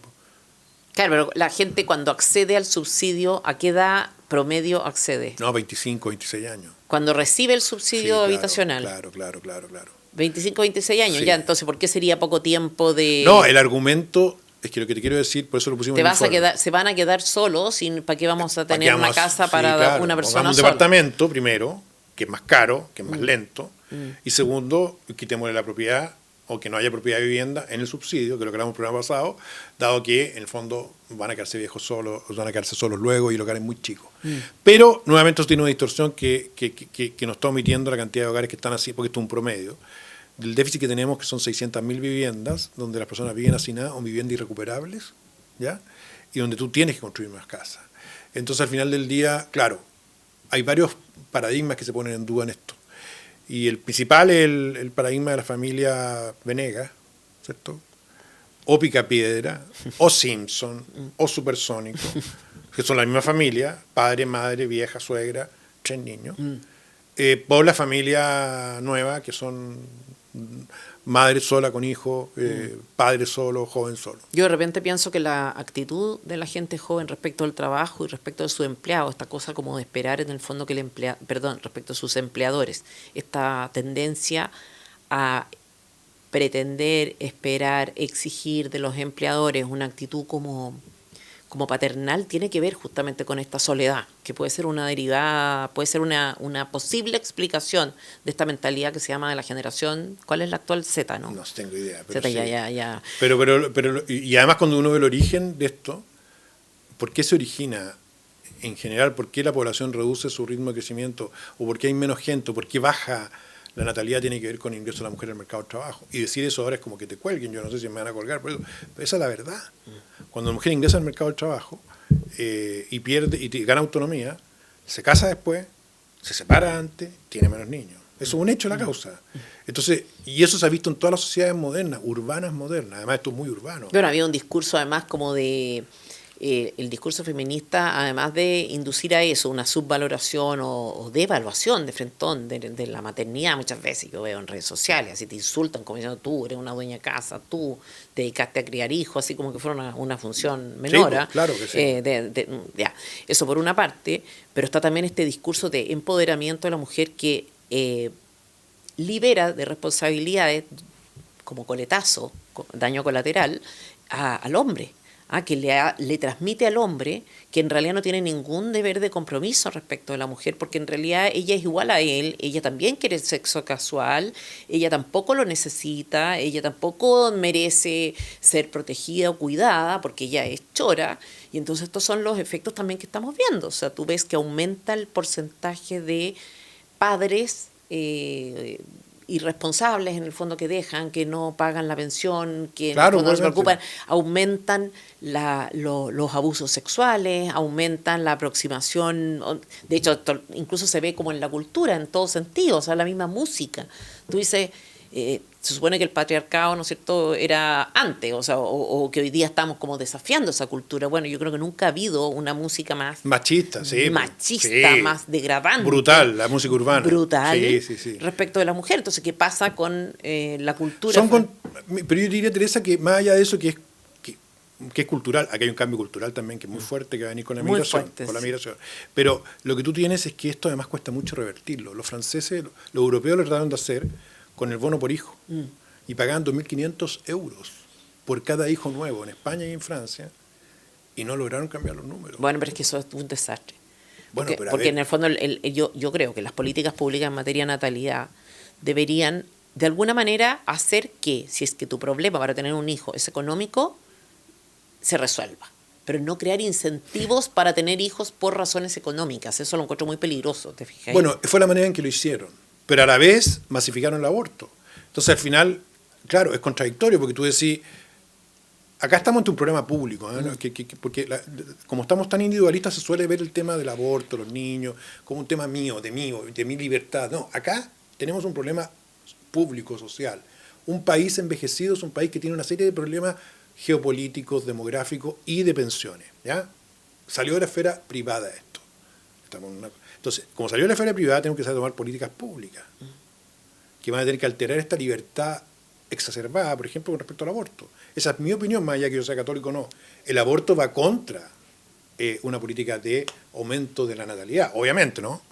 Claro, pero la gente cuando accede al subsidio, ¿a qué edad promedio accede? No, 25, 26 años. Cuando recibe el subsidio habitacional. Claro. 25, 26 años, Sí. ya, entonces, ¿por qué sería poco tiempo de...? No, el argumento es que lo que te quiero decir, por eso lo pusimos en el informe. Se van a quedar solos, ¿para qué vamos a tener una casa para claro, una persona un sola? departamento, primero, que es más caro, que es más lento, y segundo, quitémosle la propiedad, o que no haya propiedad de vivienda en el subsidio, que es lo que hablamos en el programa pasado, dado que, en el fondo, van a quedarse viejos solos, van a quedarse solos luego, y locales muy chicos. Pero, nuevamente, esto tiene una distorsión que nos está omitiendo la cantidad de hogares que están así, porque esto es un promedio. Del déficit que tenemos, que son 600.000 viviendas, donde las personas viven hacinadas o viviendas irrecuperables, ¿ya? Y donde tú tienes que construir más casas. Entonces, al final del día, claro, hay varios paradigmas que se ponen en duda en esto. Y el principal es el paradigma de la familia Venegas, ¿cierto? O Picapiedra, o Simpson, o Supersónico, que son la misma familia, padre, madre, vieja, suegra, 3 niños. Por la familia nueva, que son madre sola con hijo, padre solo, joven solo. Yo de repente pienso que la actitud de la gente joven respecto al trabajo y respecto de su empleado, esta cosa como de esperar en el fondo que respecto a sus empleadores, esta tendencia a pretender, esperar, exigir de los empleadores una actitud como paternal, tiene que ver justamente con esta soledad, que puede ser una derivada, puede ser una posible explicación de esta mentalidad que se llama de la generación, ¿cuál es la actual? Z, ¿no? No tengo idea. Pero Z, sí. ya. Pero, y además cuando uno ve el origen de esto, ¿por qué se origina en general? ¿Por qué la población reduce su ritmo de crecimiento? ¿O por qué hay menos gente? ¿O por qué baja la natalidad? Tiene que ver con el ingreso de la mujer al mercado del trabajo. Y decir eso ahora es como que te cuelguen, yo no sé si me van a colgar por eso, pero esa es la verdad. Cuando la mujer ingresa al mercado del trabajo y pierde y gana autonomía, se casa después, se separa antes, tiene menos niños. Eso es un hecho de la causa. Entonces, y eso se ha visto en todas las sociedades modernas, urbanas modernas. Además, esto es muy urbano. Bueno, había un discurso además como de... el discurso feminista, además de inducir a eso, una subvaloración o devaluación de frentón de la maternidad, muchas veces yo veo en redes sociales, así te insultan como diciendo tú eres una dueña de casa, tú te dedicaste a criar hijos, así como que fuera una función menor. Sí, pues, claro que sí. Ya, eso por una parte, pero está también este discurso de empoderamiento de la mujer que libera de responsabilidades como coletazo, daño colateral, al hombre. Que le transmite al hombre que en realidad no tiene ningún deber de compromiso respecto de la mujer, porque en realidad ella es igual a él, ella también quiere sexo casual, ella tampoco lo necesita, ella tampoco merece ser protegida o cuidada, porque ella es chora, y entonces estos son los efectos también que estamos viendo. O sea, tú ves que aumenta el porcentaje de padres irresponsables en el fondo que dejan, que no pagan la pensión, que no se preocupan, aumentan los abusos sexuales, aumentan la aproximación, de hecho esto incluso se ve como en la cultura, en todo sentido, o sea, la misma música. Tú dices, se supone que el patriarcado, ¿no es cierto?, era antes, o sea, o que hoy día estamos como desafiando esa cultura. Bueno, yo creo que nunca ha habido una música más machista, más degradante. Brutal, la música urbana. Brutal sí. respecto de la mujer. Entonces, ¿qué pasa con la cultura? Pero yo diría, Teresa, que más allá de eso que es cultural, aquí hay un cambio cultural también que es muy fuerte, que va a venir con la migración. Pero lo que tú tienes es que esto además cuesta mucho revertirlo. Los franceses, los europeos lo trataron de hacer con el bono por hijo, y pagaban 2.500 euros por cada hijo nuevo en España y en Francia, y no lograron cambiar los números. Bueno, pero es que eso es un desastre. Bueno, porque en el fondo yo creo que las políticas públicas en materia de natalidad deberían de alguna manera hacer que, si es que tu problema para tener un hijo es económico, se resuelva. Pero no crear incentivos para tener hijos por razones económicas. Eso lo encuentro muy peligroso, ¿te fijas? Bueno, fue la manera en que lo hicieron. Pero a la vez masificaron el aborto. Entonces, al final, claro, es contradictorio porque tú decís, acá estamos ante un problema público, ¿no? Porque como estamos tan individualistas se suele ver el tema del aborto, los niños, como un tema mío, de mi libertad. No, acá tenemos un problema público, social. Un país envejecido es un país que tiene una serie de problemas geopolíticos, demográficos y de pensiones. ¿Ya? Salió de la esfera privada esto. Entonces, como salió de la esfera privada, tenemos que saber tomar políticas públicas que van a tener que alterar esta libertad exacerbada, por ejemplo, con respecto al aborto. Esa es mi opinión, más allá que yo sea católico o no. El aborto va contra una política de aumento de la natalidad, obviamente, ¿no?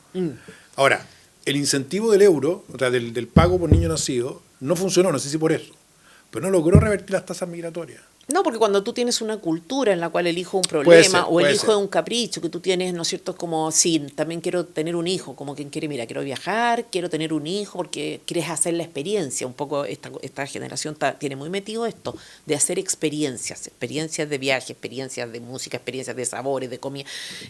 Ahora, el incentivo del euro, o sea, del pago por niño nacido, no funcionó, no sé si por eso, pero no logró revertir las tasas migratorias. No, porque cuando tú tienes una cultura en la cual el hijo es un problema o el hijo es un capricho que tú tienes, ¿no es cierto? Como, sí, también quiero tener un hijo, como quien quiere, mira, quiero viajar, quiero tener un hijo porque quieres hacer la experiencia. Un poco esta generación tiene muy metido esto, de hacer experiencias de viaje, experiencias de música, experiencias de sabores, de comida,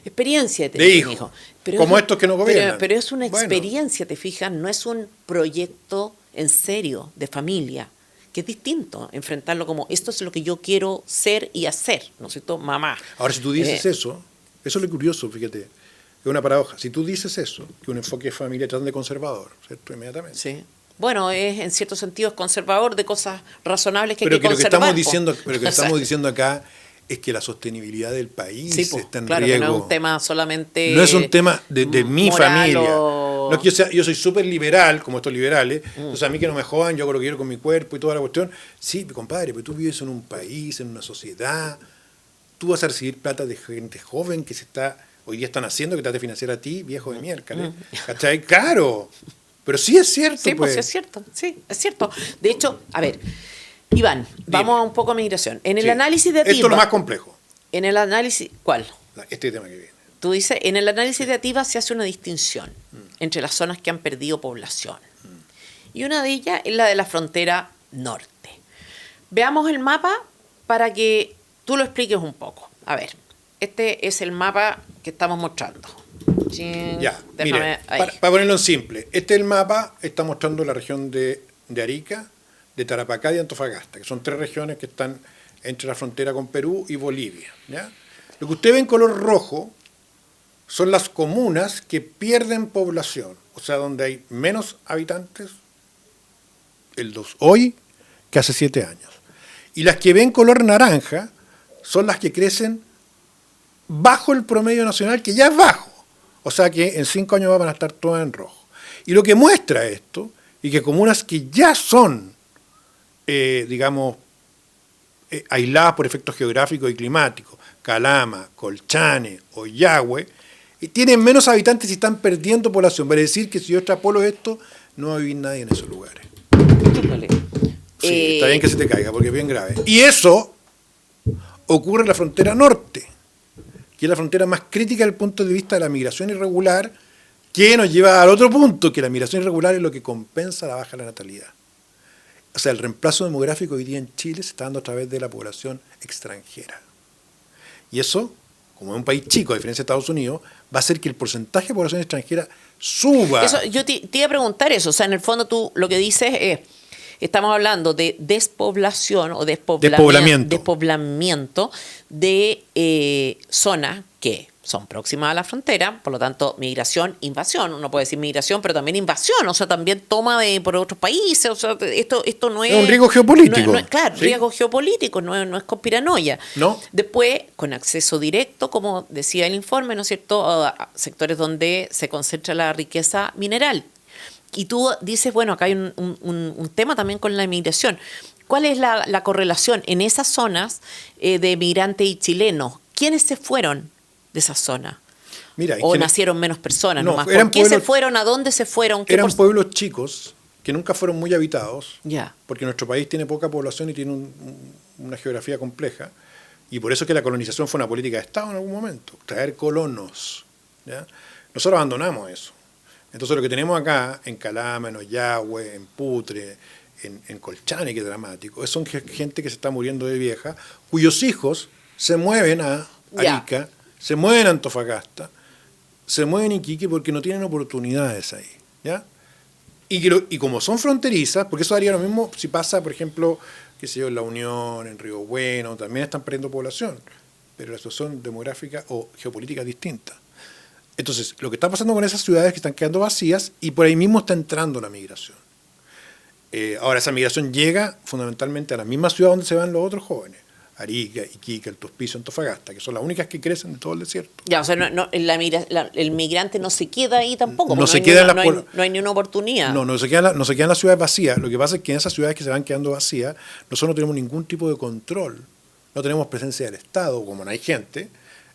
experiencia de tener un hijo. Pero como estos que no gobiernan. Pero es una experiencia, te fijas, no es un proyecto en serio de familia, que es distinto enfrentarlo como esto es lo que yo quiero ser y hacer, ¿no es cierto? Mamá. Ahora, si tú dices eso es lo curioso, fíjate, es una paradoja. Si tú dices eso, que un enfoque de familia tratan de conservador, ¿cierto? Inmediatamente. Sí. Bueno, en cierto sentido es conservador de cosas razonables que pero hay que conservar. Pero lo que estamos diciendo acá es que la sostenibilidad del país está en riesgo. Que no es un tema solamente... No es un tema de mi familia. No es que yo soy súper liberal, como estos liberales, entonces a mí que no me jodan, yo hago lo que quiero con mi cuerpo y toda la cuestión. Sí, compadre, pero tú vives en un país, en una sociedad, tú vas a recibir plata de gente joven que hoy día están haciendo que te trate de financiar a ti, viejo de miércoles. ¿Cachai? Claro, pero sí es cierto. Sí, pues es cierto, sí, es cierto. De hecho, a ver, Iván, vamos a un poco a migración. En el análisis de ATIVA... Esto es lo más complejo. En el análisis... ¿Cuál? Este tema que viene. Tú dices, en el análisis de ATIVA se hace una distinción entre las zonas que han perdido población. Y una de ellas es la de la frontera norte. Veamos el mapa para que tú lo expliques un poco. A ver, este es el mapa que estamos mostrando. Ya, mire, para ponerlo en simple, este es el mapa, está mostrando la región de Arica, de Tarapacá y de Antofagasta, que son 3 regiones que están entre la frontera con Perú y Bolivia. ¿Ya? Lo que usted ve en color rojo son las comunas que pierden población, o sea, donde hay menos habitantes hoy que hace 7 años. Y las que ven color naranja son las que crecen bajo el promedio nacional, que ya es bajo. O sea que en 5 años van a estar todas en rojo. Y lo que muestra esto, y que comunas que ya son, aisladas por efectos geográficos y climáticos, Calama, Colchane, Ollagüe, y tienen menos habitantes y están perdiendo población. Vale decir que si yo extrapolo esto, no va a vivir nadie en esos lugares. Sí, está bien que se te caiga, porque es bien grave. Y eso ocurre en la frontera norte, que es la frontera más crítica desde el punto de vista de la migración irregular, que nos lleva al otro punto, que la migración irregular es lo que compensa la baja de la natalidad. O sea, el reemplazo demográfico hoy día en Chile se está dando a través de la población extranjera. Y eso, como es un país chico, a diferencia de Estados Unidos, va a hacer que el porcentaje de población extranjera suba. Yo te iba a preguntar eso. O sea, en el fondo tú lo que dices es, estamos hablando de despoblación o despoblamiento de zonas que son próximas a la frontera, por lo tanto, migración, invasión. Uno puede decir migración, pero también invasión, o sea, también toma por otros países. O sea, esto no es... Es un riesgo geopolítico. Claro, ¿sí? Riesgo geopolítico, no es conspiranoia. ¿No? Después, con acceso directo, como decía el informe, ¿no es cierto?, a sectores donde se concentra la riqueza mineral. Y tú dices, bueno, acá hay un tema también con la inmigración. ¿Cuál es la correlación en esas zonas de migrantes y chilenos? ¿Quiénes se fueron de esa zona? Mira, ¿O nacieron menos personas nomás? ¿Por qué se fueron? ¿A dónde se fueron? Eran pueblos chicos que nunca fueron muy habitados, ya. Porque nuestro país tiene poca población y tiene una geografía compleja. Y por eso es que la colonización fue una política de Estado en algún momento, traer colonos. ¿Ya? Nosotros abandonamos eso. Entonces lo que tenemos acá, en Calama, en Ollagüe, en Putre, en Colchane, que es dramático, son gente que se está muriendo de vieja, cuyos hijos se mueven a Arica, se mueven a Antofagasta, se mueven a Iquique porque no tienen oportunidades ahí. ¿Ya? Y como son fronterizas, porque eso daría lo mismo si pasa, por ejemplo, qué sé yo, en La Unión, en Río Bueno, también están perdiendo población, pero la situación demográfica o geopolítica es distinta. Entonces, lo que está pasando con esas ciudades es que están quedando vacías y por ahí mismo está entrando la migración. Ahora, esa migración llega fundamentalmente a la misma ciudad donde se van los otros jóvenes. Arica, Iquique, El Hospicio, Antofagasta, que son las únicas que crecen de todo el desierto. Ya, o sea, el migrante no se queda ahí tampoco, no hay ni una oportunidad. No se quedan las ciudades vacías. Lo que pasa es que en esas ciudades que se van quedando vacías, nosotros no tenemos ningún tipo de control. No tenemos presencia del Estado, como no hay gente,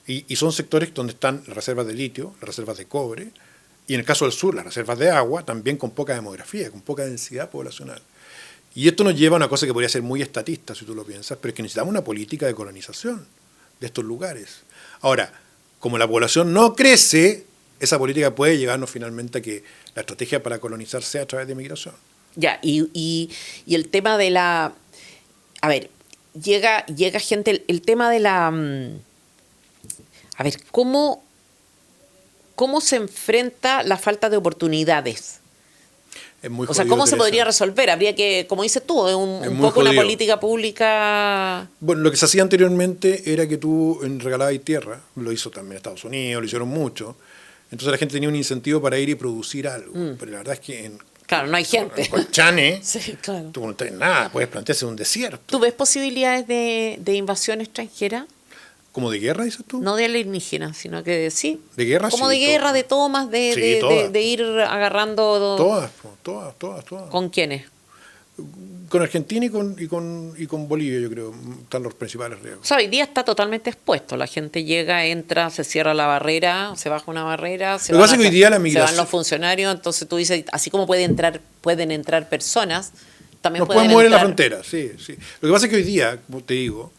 y son sectores donde están las reservas de litio, las reservas de cobre, y en el caso del sur, las reservas de agua, también con poca demografía, con poca densidad poblacional. Y esto nos lleva a una cosa que podría ser muy estatista, si tú lo piensas, pero es que necesitamos una política de colonización de estos lugares. Ahora, como la población no crece, esa política puede llevarnos finalmente a que la estrategia para colonizar sea a través de migración. Ya, y el tema de la... A ver, llega gente... El tema de la... A ver, ¿cómo se enfrenta la falta de oportunidades? Es muy o sea, ¿cómo se podría resolver? Habría que, como dices tú, un poco una política pública... Bueno, lo que se hacía anteriormente era que tú regalabas tierra, lo hizo también Estados Unidos, lo hicieron mucho, entonces la gente tenía un incentivo para ir y producir algo, pero la verdad es que claro, no hay gente. En Colchane, sí, claro. Tú no tienes nada, puedes plantearse un desierto. ¿Tú ves posibilidades de invasión extranjera? ¿Como de guerra, dices tú? No de alienígenas, sino que sí. ¿De guerra? Como de guerra, de tomas, de ir agarrando... Todas. ¿Con quiénes? Con Argentina y con Bolivia, yo creo, están los principales riesgos. O sea, hoy día está totalmente expuesto. La gente llega, entra, se cierra la barrera, se baja una barrera, se van los funcionarios. Entonces tú dices, así como pueden entrar personas, también pueden mover en la frontera, sí. Lo que pasa es que hoy día, como te digo,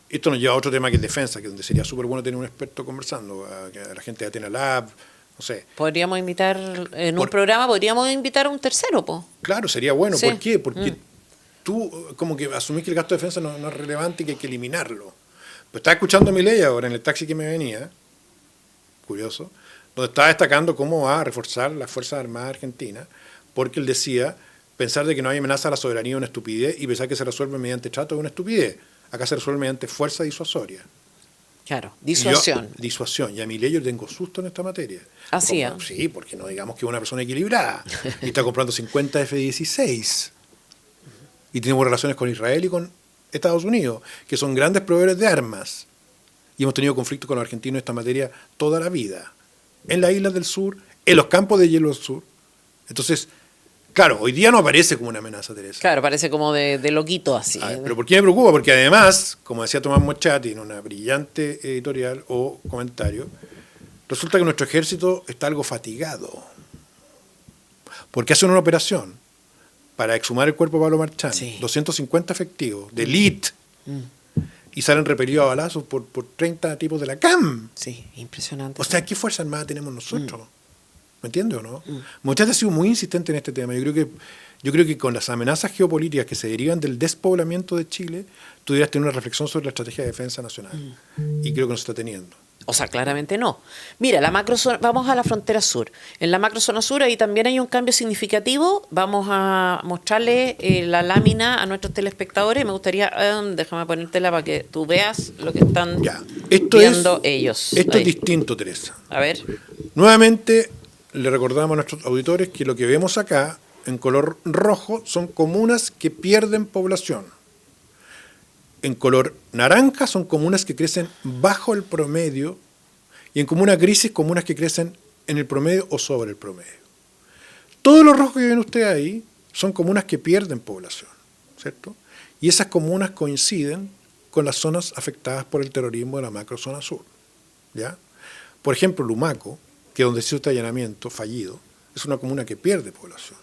esto nos lleva a otro tema que es defensa, que donde sería súper bueno tener un experto conversando, a la gente de Athena Lab, no sé. Podríamos invitar, un programa, podríamos invitar a un tercero, po. Claro, sería bueno. Sí. ¿Por qué? Porque tú como que asumís que el gasto de defensa no es relevante y que hay que eliminarlo. Pues estaba escuchando a Milei ahora en el taxi que me venía, curioso, donde estaba destacando cómo va a reforzar las Fuerzas Armadas Argentinas, porque él decía, pensar de que no hay amenaza a la soberanía es una estupidez y pensar que se resuelve mediante trato es una estupidez. Acá se resuelve mediante fuerza disuasoria. Claro, disuasión. Disuasión. Y a Milei yo tengo susto en esta materia. Así es. Sí, porque no digamos que es una persona equilibrada. Y está comprando 50 F-16. Y tenemos relaciones con Israel y con Estados Unidos, que son grandes proveedores de armas. Y hemos tenido conflictos con los argentinos en esta materia toda la vida. En las islas del sur, en los campos de hielo del sur. Entonces, claro, hoy día no aparece como una amenaza, Teresa. Claro, parece como de loquito así. Pero ¿por qué me preocupa? Porque además, como decía Tomás Mochati en una brillante editorial o comentario, resulta que nuestro ejército está algo fatigado. Porque hacen una operación para exhumar el cuerpo de Pablo Marchán, 250 efectivos, de élite, y salen repelidos a balazos por 30 tipos de la CAM. Sí, impresionante. O sea, ¿qué fuerza armada tenemos nosotros? ¿Me entiendes o no? Mochati ha sido muy insistente en este tema. Yo creo que con las amenazas geopolíticas que se derivan del despoblamiento de Chile, tú deberías tener una reflexión sobre la estrategia de defensa nacional. Y creo que no se está teniendo. O sea, claramente no. Mira, vamos a la frontera sur. En la macrozona sur ahí también hay un cambio significativo. Vamos a mostrarle la lámina a nuestros telespectadores. Me gustaría, déjame ponértela para que tú veas lo que están viendo ellos. Esto es distinto, Teresa. A ver. Nuevamente, le recordamos a nuestros auditores que lo que vemos acá, en color rojo, son comunas que pierden población. En color naranja son comunas que crecen bajo el promedio y en comuna grises comunas que crecen en el promedio o sobre el promedio. Todos los rojos que ven ustedes ahí son comunas que pierden población, ¿cierto? Y esas comunas coinciden con las zonas afectadas por el terrorismo de la macrozona sur, ¿ya? Por ejemplo, Lumaco, que es donde se hizo este allanamiento fallido, es una comuna que pierde población.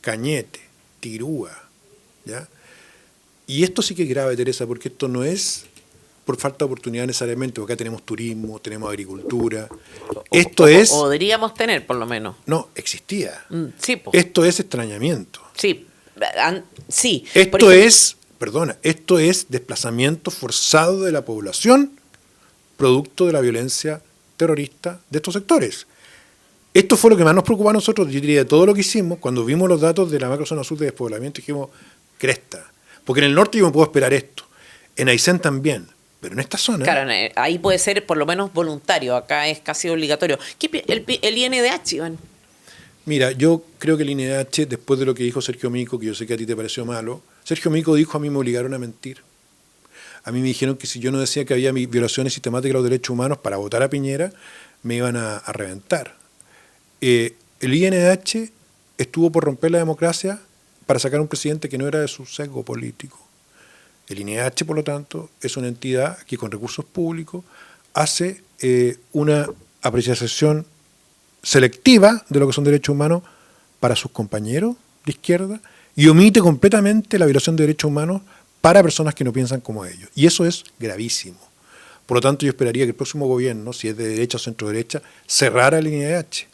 Cañete, Tirúa, ¿ya? Y esto sí que es grave, Teresa, porque esto no es por falta de oportunidad necesariamente, porque acá tenemos turismo, tenemos agricultura. Podríamos tener, por lo menos. No, existía. Sí, po. Esto es extrañamiento. Sí, sí. Esto es desplazamiento forzado de la población producto de la violencia terrorista de estos sectores. Esto fue lo que más nos preocupó a nosotros, yo diría, de todo lo que hicimos, cuando vimos los datos de la macrozona sur de despoblamiento, dijimos, cresta. Porque en el norte yo me puedo esperar esto, en Aysén también, pero en esta zona... Claro, ahí puede ser por lo menos voluntario, acá es casi obligatorio. ¿El INDH, Iván? Mira, yo creo que el INDH, después de lo que dijo Sergio Mico, que yo sé que a ti te pareció malo, Sergio Mico dijo, a mí me obligaron a mentir. A mí me dijeron que si yo no decía que había violaciones sistemáticas de los derechos humanos para votar a Piñera, me iban a reventar. El INDH estuvo por romper la democracia para sacar un presidente que no era de su sesgo político. El INDH, por lo tanto, es una entidad que con recursos públicos hace una apreciación selectiva de lo que son derechos humanos para sus compañeros de izquierda y omite completamente la violación de derechos humanos para personas que no piensan como ellos. Y eso es gravísimo. Por lo tanto, yo esperaría que el próximo gobierno, si es de derecha o centro-derecha, cerrara el INDH.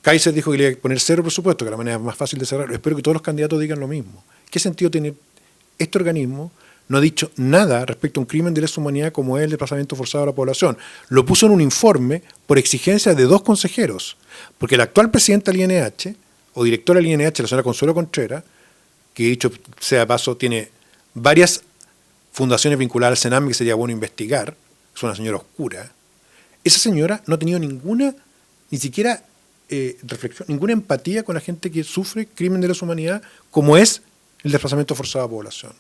Kaiser dijo que le iba a poner cero presupuesto, que es la manera más fácil de cerrarlo. Espero que todos los candidatos digan lo mismo. ¿Qué sentido tiene este organismo? No ha dicho nada respecto a un crimen de lesa humanidad como es el desplazamiento forzado de la población. Lo puso en un informe por exigencia de 2 consejeros, porque el actual presidente del INDH, o directora del INDH, la señora Consuelo Contreras, que dicho sea de paso, tiene varias fundaciones vinculadas al Sename que sería bueno investigar, es una señora oscura, esa señora no ha tenido ninguna, ni siquiera reflexión, ninguna empatía con la gente que sufre crimen de lesa humanidad como es el desplazamiento forzado de la población.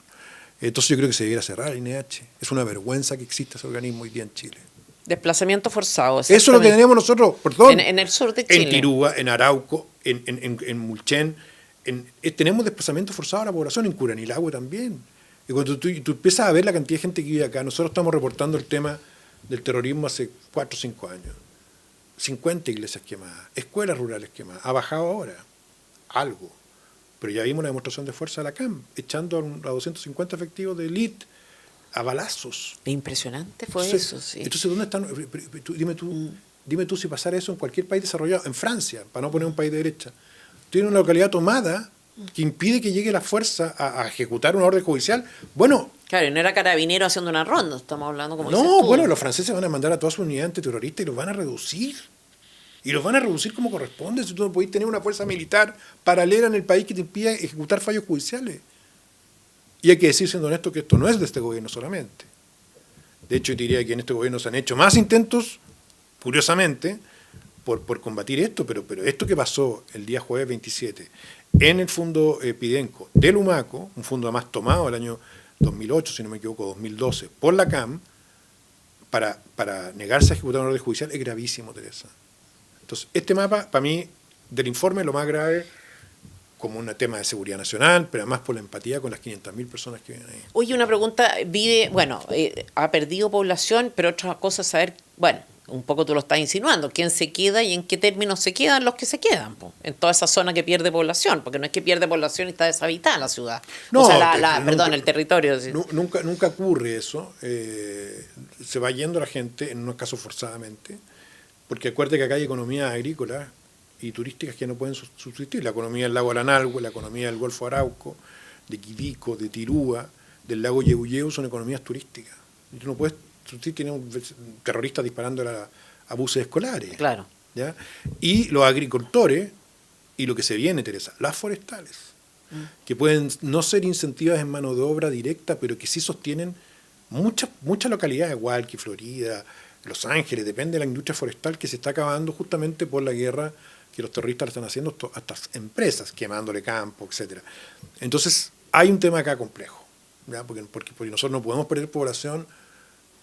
Entonces yo creo que se debiera cerrar el INDH. Es una vergüenza que exista ese organismo hoy día en Chile. Desplazamiento forzado. Eso es lo que teníamos nosotros, perdón. En el sur de Chile. En Tirúa, en Arauco, en Mulchen. Tenemos desplazamiento forzado a la población, en Curanilahue también. Y cuando tú empiezas a ver la cantidad de gente que vive acá, nosotros estamos reportando el tema del terrorismo hace 4 o 5 años. 50 iglesias quemadas, escuelas rurales quemadas. Ha bajado ahora algo. Pero ya vimos la demostración de fuerza de la CAM, echando a 250 efectivos de élite a balazos. Impresionante fue eso, sí. Entonces, ¿dónde están? Dime tú si pasara eso en cualquier país desarrollado, en Francia, para no poner un país de derecha. Tiene una localidad tomada que impide que llegue la fuerza a ejecutar una orden judicial. Bueno... Claro, y no era carabinero haciendo una ronda, estamos hablando como... No, bueno, los franceses van a mandar a toda su unidad antiterrorista y los van a reducir. Y los van a reducir como corresponde, si tú no podés tener una fuerza militar paralela en el país que te impida ejecutar fallos judiciales. Y hay que decir, siendo honesto, que esto no es de este gobierno solamente. De hecho, yo diría que en este gobierno se han hecho más intentos, curiosamente, por combatir esto, pero esto que pasó el día jueves 27 en el fondo Pidenco del Humaco, un fondo además tomado el año 2008, si no me equivoco, 2012, por la CAM, para negarse a ejecutar una orden judicial, es gravísimo, Teresa. Entonces, este mapa, para mí, del informe, lo más grave, como un tema de seguridad nacional, pero además por la empatía con las 500.000 personas que viven ahí. Oye, una pregunta, ha perdido población, pero otra cosa es saber, un poco tú lo estás insinuando, quién se queda y en qué términos se quedan los que se quedan, en toda esa zona que pierde población, porque no es que pierde población y está deshabitada la ciudad, no, o sea, el territorio. ¿Sí? Nunca ocurre eso, se va yendo la gente, en unos casos forzadamente, porque acuérdate que acá hay economías agrícolas y turísticas que no pueden subsistir, la economía del lago Aranalhue, la economía del Golfo Arauco, de Quidico, de Tirúa, del lago Yeuyeu, son economías turísticas, y tú no puedes subsistir, tiene un terrorista disparando a buses escolares. Claro. ¿Ya? Y los agricultores, y lo que se viene, Teresa, las forestales, que pueden no ser incentivas en mano de obra directa, pero que sí sostienen muchas localidades, igual que Florida, Los Ángeles, depende de la industria forestal que se está acabando justamente por la guerra que los terroristas están haciendo a estas empresas, quemándole campo, etcétera. Entonces, hay un tema acá complejo, ¿ya? Porque nosotros no podemos perder población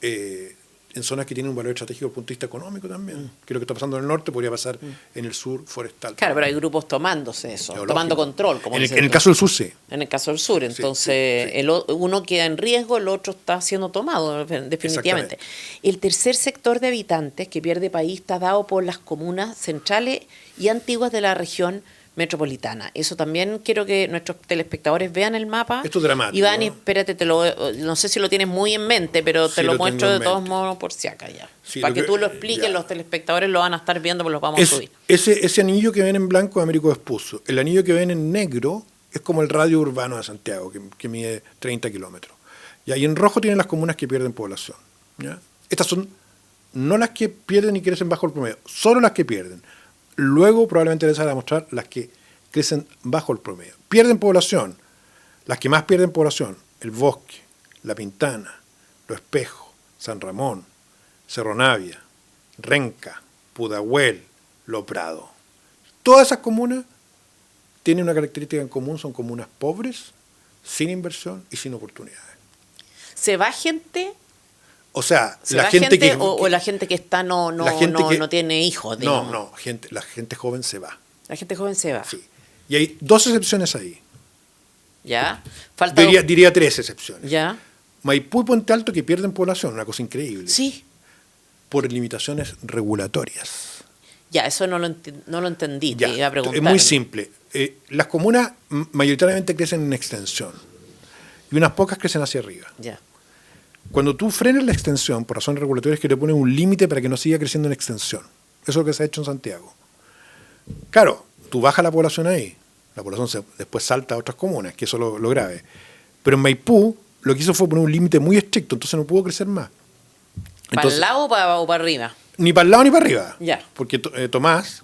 en zonas que tienen un valor estratégico desde el punto de vista económico también. Que lo que está pasando en el norte podría pasar en el sur forestal. Claro, pero hay grupos tomándose eso, tomando control. Como en el caso del sur, sí. En el caso del sur, entonces sí. Uno queda en riesgo, el otro está siendo tomado, definitivamente. El tercer sector de habitantes que pierde país está dado por las comunas centrales y antiguas de la región metropolitana. Eso también quiero que nuestros telespectadores vean el mapa. Esto es dramático. Iván, espérate, no sé si lo tienes muy en mente, pero te lo muestro de todos modos por si acá ya. Sí, para que tú lo expliques, ya. Los telespectadores lo van a estar viendo, porque los vamos a subir. Ese anillo que ven en blanco es Américo Vespucio. El anillo que ven en negro es como el radio urbano de Santiago, que mide 30 kilómetros. Y en rojo tienen las comunas que pierden población. ¿Ya? Estas son no las que pierden y crecen bajo el promedio, solo las que pierden. Luego probablemente les van a mostrar las que crecen bajo el promedio. Pierden población, las que más pierden población, el Bosque, La Pintana, Los Espejos, San Ramón, Cerro Navia, Renca, Pudahuel, Lo Prado. Todas esas comunas tienen una característica en común, son comunas pobres, sin inversión y sin oportunidades. ¿Se va gente? O sea, la gente que o la gente que está no tiene hijos. Digamos. No, la gente joven se va. La gente joven se va. Sí. Y hay 2 excepciones ahí. ¿Ya? Falta Diría 3 excepciones. ¿Ya? Maipú y Puente Alto que pierden población, una cosa increíble. Sí. Por limitaciones regulatorias. Ya, eso no lo entendí, Ya, te iba a preguntar. es muy simple. Las comunas mayoritariamente crecen en extensión y unas pocas crecen hacia arriba. Ya. Cuando tú frenas la extensión, por razones regulatorias, que te ponen un límite para que no siga creciendo en extensión. Eso es lo que se ha hecho en Santiago. Claro, tú bajas la población ahí, la población después salta a otras comunas, que eso es lo grave. Pero en Maipú lo que hizo fue poner un límite muy estricto, entonces no pudo crecer más. ¿Para el lado o para arriba? Ni para el lado ni para arriba. Ya. Porque Tomás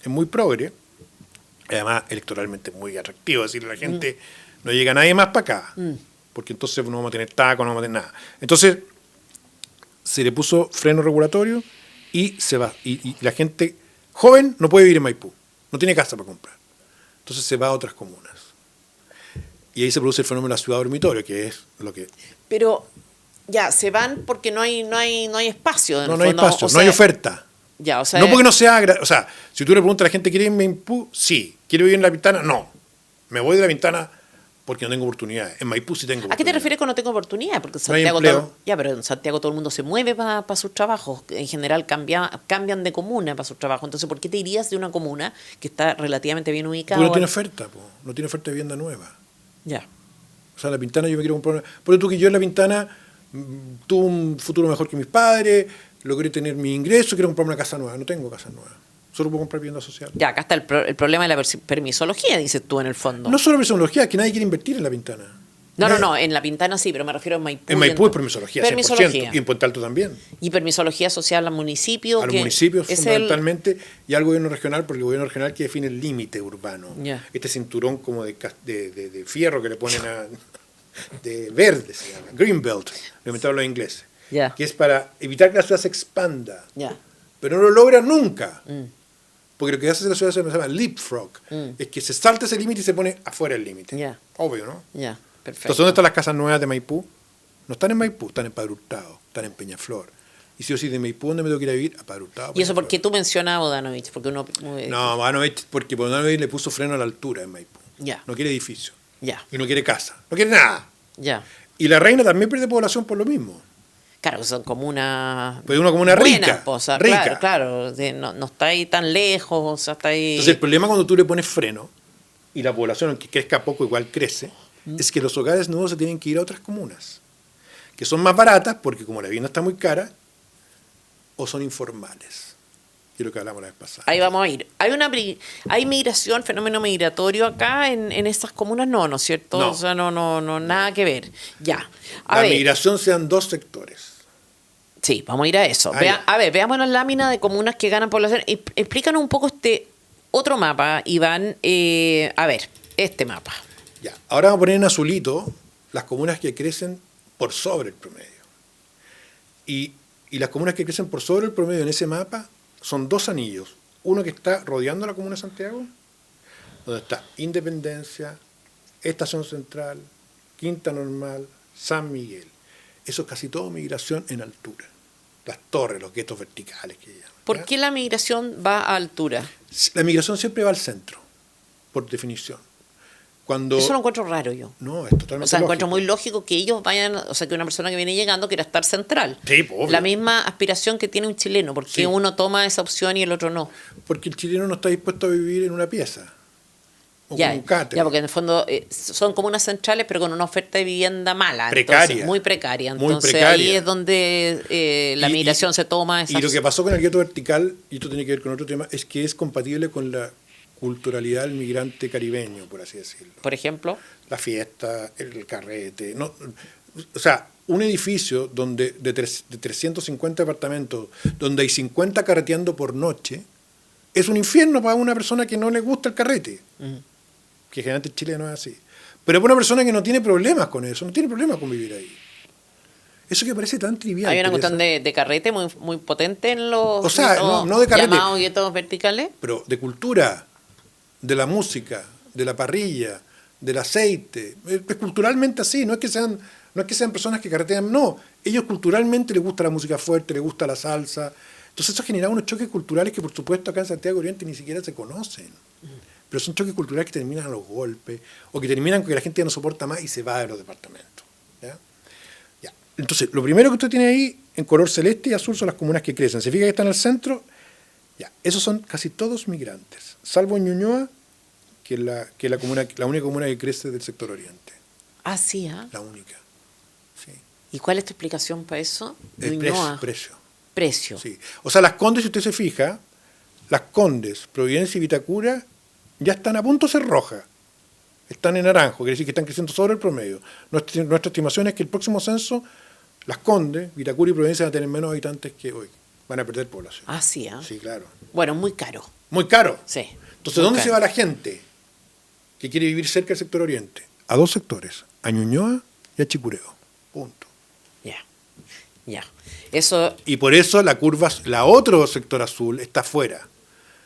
es muy progre, además electoralmente muy atractivo, es decir, la gente no llega nadie más para acá, porque entonces no vamos a tener taco, no vamos a tener nada. Entonces se le puso freno regulatorio y se va. Y la gente joven no puede vivir en Maipú, no tiene casa para comprar. Entonces se va a otras comunas. Y ahí se produce el fenómeno de la ciudad dormitorio, que es lo que... Pero ya, se van porque no hay espacio. No hay espacio, no hay oferta. Ya, o sea, no porque no sea... O sea, si tú le preguntas a la gente, ¿quiere ir en Maipú? Sí. ¿Quiere vivir en La Pintana? No. Me voy de La Pintana porque no tengo oportunidades. En Maipú sí tengo oportunidades. ¿A qué te refieres con no tengo oportunidades? Porque en Santiago pero en Santiago todo el mundo se mueve para sus trabajos. En general cambian de comuna para sus trabajos. Entonces, ¿por qué te irías de una comuna que está relativamente bien ubicada? Porque no tiene oferta, no tiene oferta de vivienda nueva. Ya. O sea, en La Pintana yo me quiero comprar... Por tú que yo en La Pintana tuve un futuro mejor que mis padres, logré tener mi ingreso, quiero comprarme una casa nueva. No tengo casa nueva. Solo puedo comprar vivienda social. Ya, acá está el problema de la permisología, dices tú en el fondo. No solo permisología, que nadie quiere invertir en La Pintana. No, en La Pintana sí, pero me refiero a Maipú. En Maipú es permisología, 100%, y en Puente Alto también. Y permisología social al municipio. A los municipios fundamentalmente, y al gobierno regional, porque el gobierno regional que define el límite urbano. Ya. Este cinturón como de fierro que le ponen de verde, se llama, Greenbelt, lo inventaron los ingleses. Ya. Que es para evitar que la ciudad se expanda. Ya. Pero no lo logra nunca. Porque lo que hace la ciudad se llama leapfrog. Es que se salta ese límite y se pone afuera del límite. Ya. Obvio, ¿no? Ya, perfecto. Entonces, ¿dónde están las casas nuevas de Maipú? No están en Maipú, están en Padre Hurtado, están en Peñaflor. Y si yo soy de Maipú, ¿dónde me tengo que ir a vivir? A Padre Hurtado. ¿Y eso por qué tú mencionas a Bodanovich? Porque uno... No, Bodanovich, porque Bodanovich le puso freno a la altura en Maipú. Ya. No quiere edificio. Ya. Y no quiere casa. No quiere nada. Ya. Y La Reina también pierde población por lo mismo. Claro, son comunas... Pues una comuna rica. Rica. Claro, no está ahí tan lejos, o sea, está ahí... Entonces el problema cuando tú le pones freno y la población, aunque crezca poco, igual crece, es que los hogares nuevos se tienen que ir a otras comunas, que son más baratas porque como la vivienda está muy cara, o son informales. Que es lo que hablamos la vez pasada. Ahí vamos a ir. ¿Hay migración, fenómeno migratorio acá en esas comunas? No es cierto. No. O sea, no, nada que ver. Ya. La migración sean 2 sectores. Sí, vamos a ir a eso. Veamos la lámina de comunas que ganan población. Explícanos un poco este otro mapa, Iván. Este mapa. Ya. Ahora vamos a poner en azulito las comunas que crecen por sobre el promedio. Y las comunas que crecen por sobre el promedio en ese mapa son 2 anillos. Uno que está rodeando la comuna de Santiago, donde está Independencia, Estación Central, Quinta Normal, San Miguel. Eso es casi todo migración en altura. Las torres, los guetos verticales que llaman. ¿Por qué la migración va a altura? La migración siempre va al centro, por definición. Eso lo encuentro raro yo. No, es totalmente lógico. Encuentro muy lógico que ellos vayan, o sea, que una persona que viene llegando quiera estar central. Sí, obvio. La misma aspiración que tiene un chileno, porque uno toma esa opción y el otro no. Porque el chileno no está dispuesto a vivir en una pieza. O con un catre. Ya, porque en el fondo son comunas centrales, pero con una oferta de vivienda mala. Precaria. Entonces, muy precaria. Entonces ahí es donde la migración se toma esa. Y lo que pasó con el gueto vertical, y esto tiene que ver con otro tema, es que es compatible con la culturalidad del migrante caribeño, por así decirlo. Por ejemplo, la fiesta, el carrete. No, o sea, un edificio donde de 350 apartamentos, donde hay 50 carreteando por noche, es un infierno para una persona que no le gusta el carrete, que generalmente en Chile no es así. Pero para una persona que no tiene problemas con eso, no tiene problemas con vivir ahí. Eso que parece tan trivial. Hay una cuestión de carrete muy, muy potente en los o sea, no de carrete, llamados guetos verticales. Pero de cultura, de la música, de la parrilla, del aceite. Es culturalmente así, no es que sean personas que carretean, no. Ellos culturalmente les gusta la música fuerte, les gusta la salsa. Entonces eso genera unos choques culturales que por supuesto acá en Santiago Oriente ni siquiera se conocen. Pero son choques culturales que terminan a los golpes, o que terminan con que la gente ya no soporta más y se va de los departamentos. ¿Ya? Ya. Entonces, lo primero que usted tiene ahí, en color celeste y azul, son las comunas que crecen. ¿Se fija que están al centro? Ya. Esos son casi todos migrantes, salvo Ñuñoa, que es la única comuna que crece del sector oriente. Ah, sí, ¿ah? La única. Sí. ¿Y cuál es tu explicación para eso? El precio. Precio. Sí. O sea, Las Condes, si usted se fija, Las Condes, Providencia y Vitacura ya están a punto de ser rojas. Están en naranjo, quiere decir que están creciendo sobre el promedio. Nuestra estimación es que el próximo censo, Las Condes, Vitacura y Providencia van a tener menos habitantes que hoy. Van a perder población. Ah, sí, ¿ah? Sí, claro. Bueno, muy caro. Muy caro. Sí. Entonces, ¿dónde se va la gente que quiere vivir cerca del sector oriente? A dos sectores, a Ñuñoa y a Chicureo. Punto. Ya. Eso. Y por eso la otro sector azul está fuera.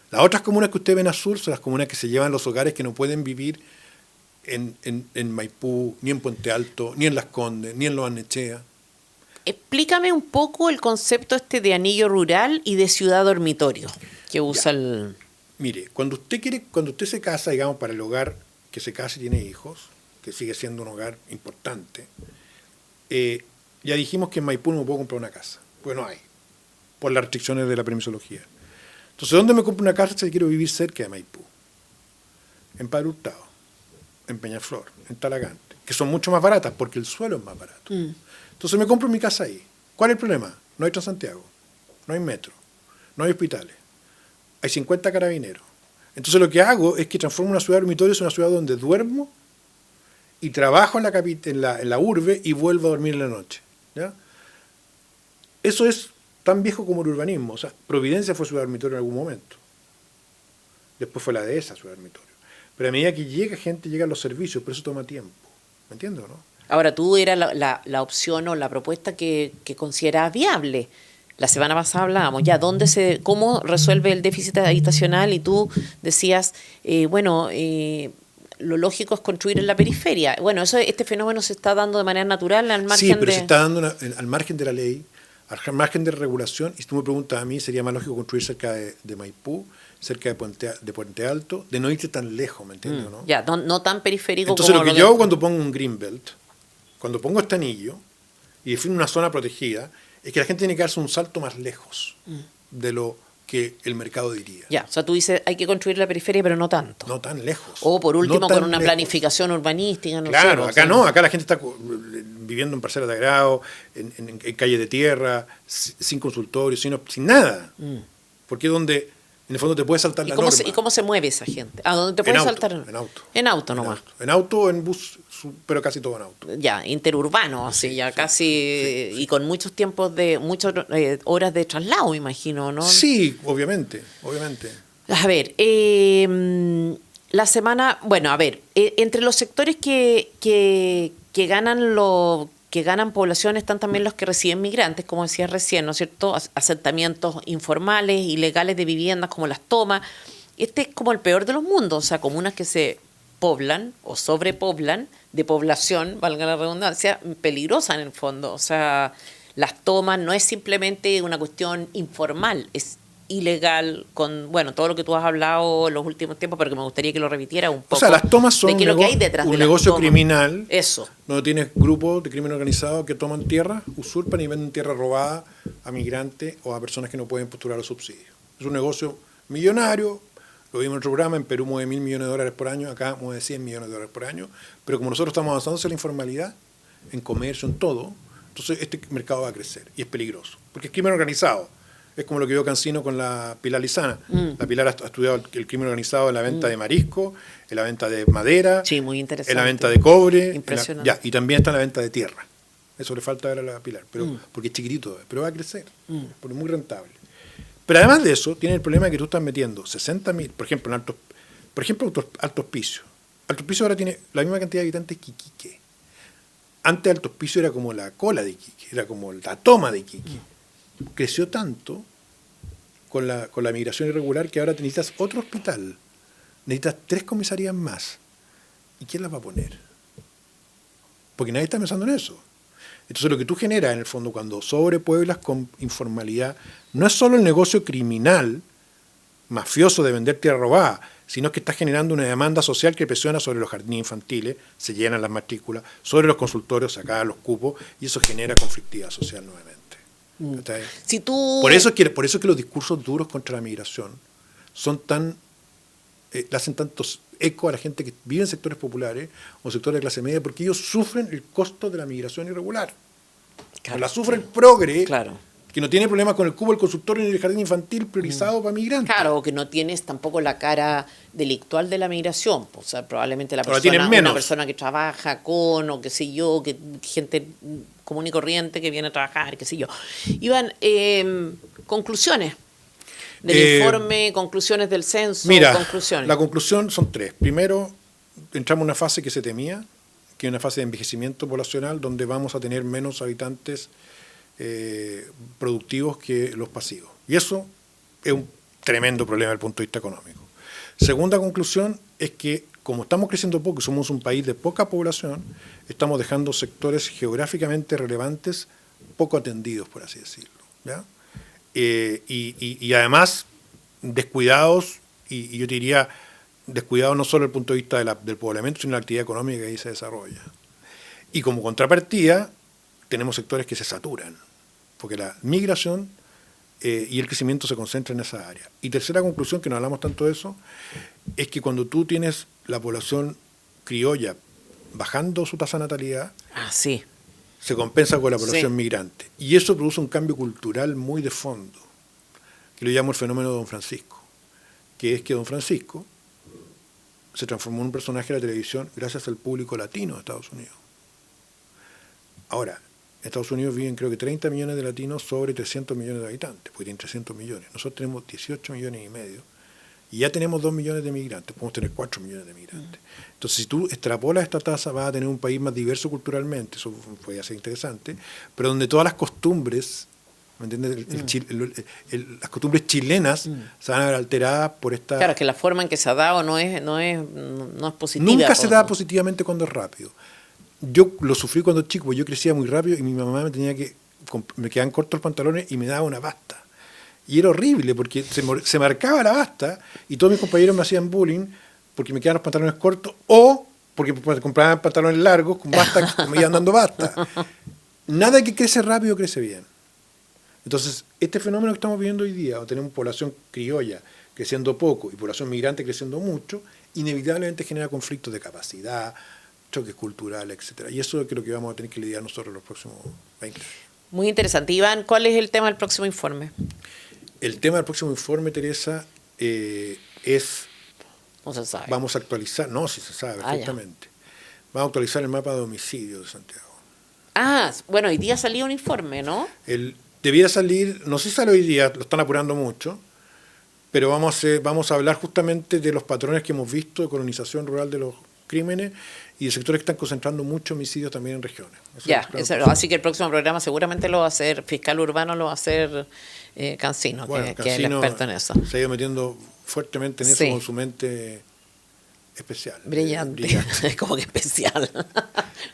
Las otras comunas que usted ve en azul son las comunas que se llevan los hogares que no pueden vivir en Maipú, ni en Puente Alto, ni en Las Condes, ni en Los Barnechea. Explícame un poco el concepto de anillo rural y de ciudad dormitorio que usa el... Mire, cuando usted se casa, digamos, para el hogar que se casa y tiene hijos, que sigue siendo un hogar importante, ya dijimos que en Maipú no me puedo comprar una casa, pues no hay, por las restricciones de la permisología. Entonces, ¿dónde me compro una casa si quiero vivir cerca de Maipú? En Padre Hurtado, en Peñaflor, en Talagante, que son mucho más baratas porque el suelo es más barato. Entonces me compro mi casa ahí. ¿Cuál es el problema? No hay Transantiago, no hay metro, no hay hospitales, hay 50 carabineros. Entonces lo que hago es que transformo una ciudad dormitorio en una ciudad donde duermo y trabajo en la urbe y vuelvo a dormir en la noche. ¿Ya? Eso es tan viejo como el urbanismo. O sea, Providencia fue ciudad dormitorio en algún momento. Después fue la dehesa ciudad dormitorio. Pero a medida que llega gente, llegan los servicios, pero eso toma tiempo. ¿Me entiendes o no? Ahora, tú era la opción o la propuesta que considerabas viable. La semana pasada hablábamos ya cómo resuelve el déficit habitacional y tú decías, lo lógico es construir en la periferia. Bueno, este fenómeno se está dando de manera natural al margen de... Sí, pero se está dando al margen de la ley, al margen de regulación, y si tú me preguntas a mí, sería más lógico construir cerca de Maipú, cerca de Puente Alto, de no irte tan lejos, ¿me entiendes? ¿No? Ya, no tan periférico. Entonces como lo que yo hago cuando pongo un Greenbelt, cuando pongo este anillo y defino una zona protegida, es que la gente tiene que darse un salto más lejos de lo que el mercado diría. Ya, o sea, tú dices, hay que construir la periferia, pero no tanto. No tan lejos. O por último, con una planificación urbanística. Claro, acá no, acá la gente está viviendo en parcelas de agrado, en calles de tierra, sin consultorio, sin nada. Porque es donde, en el fondo, te puedes saltar la norma. ¿Y cómo se mueve esa gente? ¿A dónde te puedes saltar? En auto. En auto nomás. En auto o en bus, pero casi todo en auto. Ya, interurbano, así, sí, ya sí, casi, sí. Y con muchas horas de traslado, imagino, ¿no? Sí, obviamente. A ver, la semana, entre los sectores que ganan población están también los que reciben migrantes, como decías recién, ¿no es cierto? Asentamientos informales, ilegales de viviendas como las tomas. Este es como el peor de los mundos, o sea, comunas que se poblan o sobrepoblan de población, valga la redundancia, peligrosa en el fondo. O sea, las tomas no es simplemente una cuestión informal, es ilegal con, todo lo que tú has hablado en los últimos tiempos, pero que me gustaría que lo repitiera un poco. O sea, las tomas son un negocio criminal. Eso. Donde tienes grupos de crimen organizado que toman tierra, usurpan y venden tierra robada a migrantes o a personas que no pueden postular los subsidios. Es un negocio millonario. Lo vimos en otro programa, en Perú mueve $1.000 millones por año, acá mueve $100 millones por año, pero como nosotros estamos avanzando hacia la informalidad, en comercio, en todo, entonces este mercado va a crecer y es peligroso, porque es crimen organizado. Es como lo que vio Cancino con la Pilar Lizana. La Pilar ha estudiado el crimen organizado en la venta de marisco, en la venta de madera, sí, muy interesante, en la venta de cobre, impresionante. Y también está en la venta de tierra. Eso le falta ver a la Pilar, pero porque es chiquitito, pero va a crecer, porque es muy rentable. Pero además de eso, tiene el problema de que tú estás metiendo 60.000, por ejemplo, Alto Hospicio. Alto Hospicio ahora tiene la misma cantidad de habitantes que Iquique. Antes Alto Hospicio era como la cola de Iquique, era como la toma de Iquique. Creció tanto con la migración irregular que ahora necesitas otro hospital, necesitas 3 comisarías más. ¿Y quién las va a poner? Porque nadie está pensando en eso. Entonces lo que tú generas en el fondo cuando sobrepueblas con informalidad no es solo el negocio criminal, mafioso de vender tierra robada, sino que estás generando una demanda social que presiona sobre los jardines infantiles, se llenan las matrículas, sobre los consultorios, se acaban los cupos, y eso genera conflictividad social nuevamente. Si tú... Por eso es que los discursos duros contra la migración son tan... le hacen tantos eco a la gente que vive en sectores populares o sectores de clase media, porque ellos sufren el costo de la migración irregular. Claro. La sufre el progre, claro, que no tiene problemas con el cubo, el consultorio ni el jardín infantil priorizado para migrantes. Claro, que no tienes tampoco la cara delictual de la migración. O sea, probablemente una persona que trabaja con, o qué sé yo, que gente común y corriente que viene a trabajar, qué sé yo. Iván, conclusiones del informe, conclusiones del censo. Mira, conclusiones. La conclusión son 3. Primero, entramos en una fase que se temía, que es una fase de envejecimiento poblacional, donde vamos a tener menos habitantes productivos que los pasivos. Y eso es un tremendo problema desde el punto de vista económico. Segunda conclusión es que, como estamos creciendo poco y somos un país de poca población, estamos dejando sectores geográficamente relevantes poco atendidos, por así decirlo, ¿ya? Y además descuidados, y yo diría descuidados no solo desde el punto de vista del poblamiento, sino de la actividad económica que ahí se desarrolla. Y como contrapartida, tenemos sectores que se saturan, porque la migración y el crecimiento se concentran en esa área. Y tercera conclusión, que no hablamos tanto de eso, es que cuando tú tienes la población criolla bajando su tasa de natalidad, sí, se compensa con la población migrante. Y eso produce un cambio cultural muy de fondo, que lo llamo el fenómeno de Don Francisco, que es que Don Francisco se transformó en un personaje de la televisión gracias al público latino de Estados Unidos. Ahora, en Estados Unidos viven creo que 30 millones de latinos sobre 300 millones de habitantes, porque tienen 300 millones. Nosotros tenemos 18 millones y medio, y ya tenemos 2 millones de migrantes, podemos tener 4 millones de migrantes. Entonces, si tú extrapolas esta tasa, vas a tener un país más diverso culturalmente, eso puede ser interesante, pero donde todas las costumbres, ¿me entiendes? Las costumbres chilenas se van a ver alteradas por esta... Claro, que la forma en que se ha dado no es positiva. Nunca se da positivamente cuando es rápido. Yo lo sufrí cuando chico, porque yo crecía muy rápido y mi mamá me quedaban cortos los pantalones y me daba una basta. Y era horrible porque se marcaba la basta y todos mis compañeros me hacían bullying porque me quedaban los pantalones cortos o porque compraban pantalones largos con basta que me iban dando basta. Nada que crece rápido crece bien. Entonces, este fenómeno que estamos viviendo hoy día, o tenemos población criolla creciendo poco y población migrante creciendo mucho, inevitablemente genera conflictos de capacidad, choques culturales, etcétera. Y eso es lo que vamos a tener que lidiar nosotros en los próximos 20 años. Muy interesante. Iván, ¿cuál es el tema del próximo informe? El tema del próximo informe, Teresa, es... No se sabe. Vamos a actualizar, no, sí se sabe perfectamente. Vamos a actualizar el mapa de homicidios de Santiago. Bueno, hoy día salió un informe, ¿no? Debiera salir, no sé si sale hoy día, lo están apurando mucho, pero vamos a hablar justamente de los patrones que hemos visto de colonización rural de los crímenes y de sectores que están concentrando muchos homicidios también en regiones. Así que el próximo programa seguramente lo va a hacer, fiscal urbano lo va a hacer Cancino, que es el experto en eso. Se ha ido metiendo fuertemente en eso con su mente especial. Brillante. Es como que especial.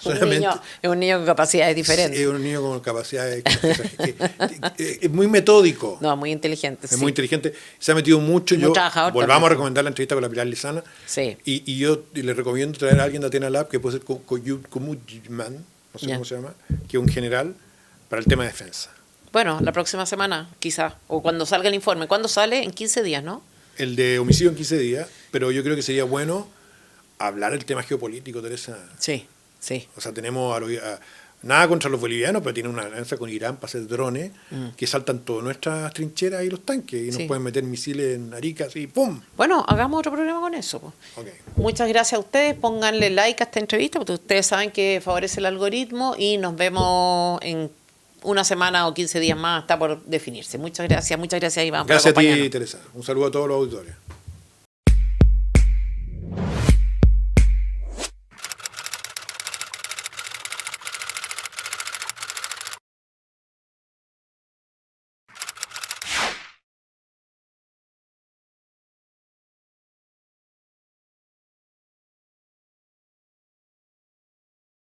Es un niño con capacidades diferentes. Es un niño con capacidades es muy metódico. No, muy inteligente. Es muy inteligente. Se ha metido mucho. Volvamos también. A recomendar la entrevista con la Pilar Lizana. Sí. Y yo le recomiendo traer a alguien de Athena Lab, que puede ser Comujman, no sé cómo se llama, que es un general para el tema de defensa. Bueno, la próxima semana, quizá, o cuando salga el informe. ¿Cuándo sale? En 15 días, ¿no? El de homicidio en 15 días, pero yo creo que sería bueno hablar del tema geopolítico, Teresa. Sí. O sea, tenemos nada contra los bolivianos, pero tienen una alianza con Irán para hacer drones que saltan todas nuestras trincheras y los tanques y nos pueden meter misiles en Arica así, ¡pum! Bueno, hagamos otro programa con eso. Okay. Muchas gracias a ustedes, pónganle like a esta entrevista porque ustedes saben que favorece el algoritmo y nos vemos en una semana o 15 días más está por definirse. Muchas gracias Iván. Gracias a ti, Teresa. Un saludo a todos los auditores.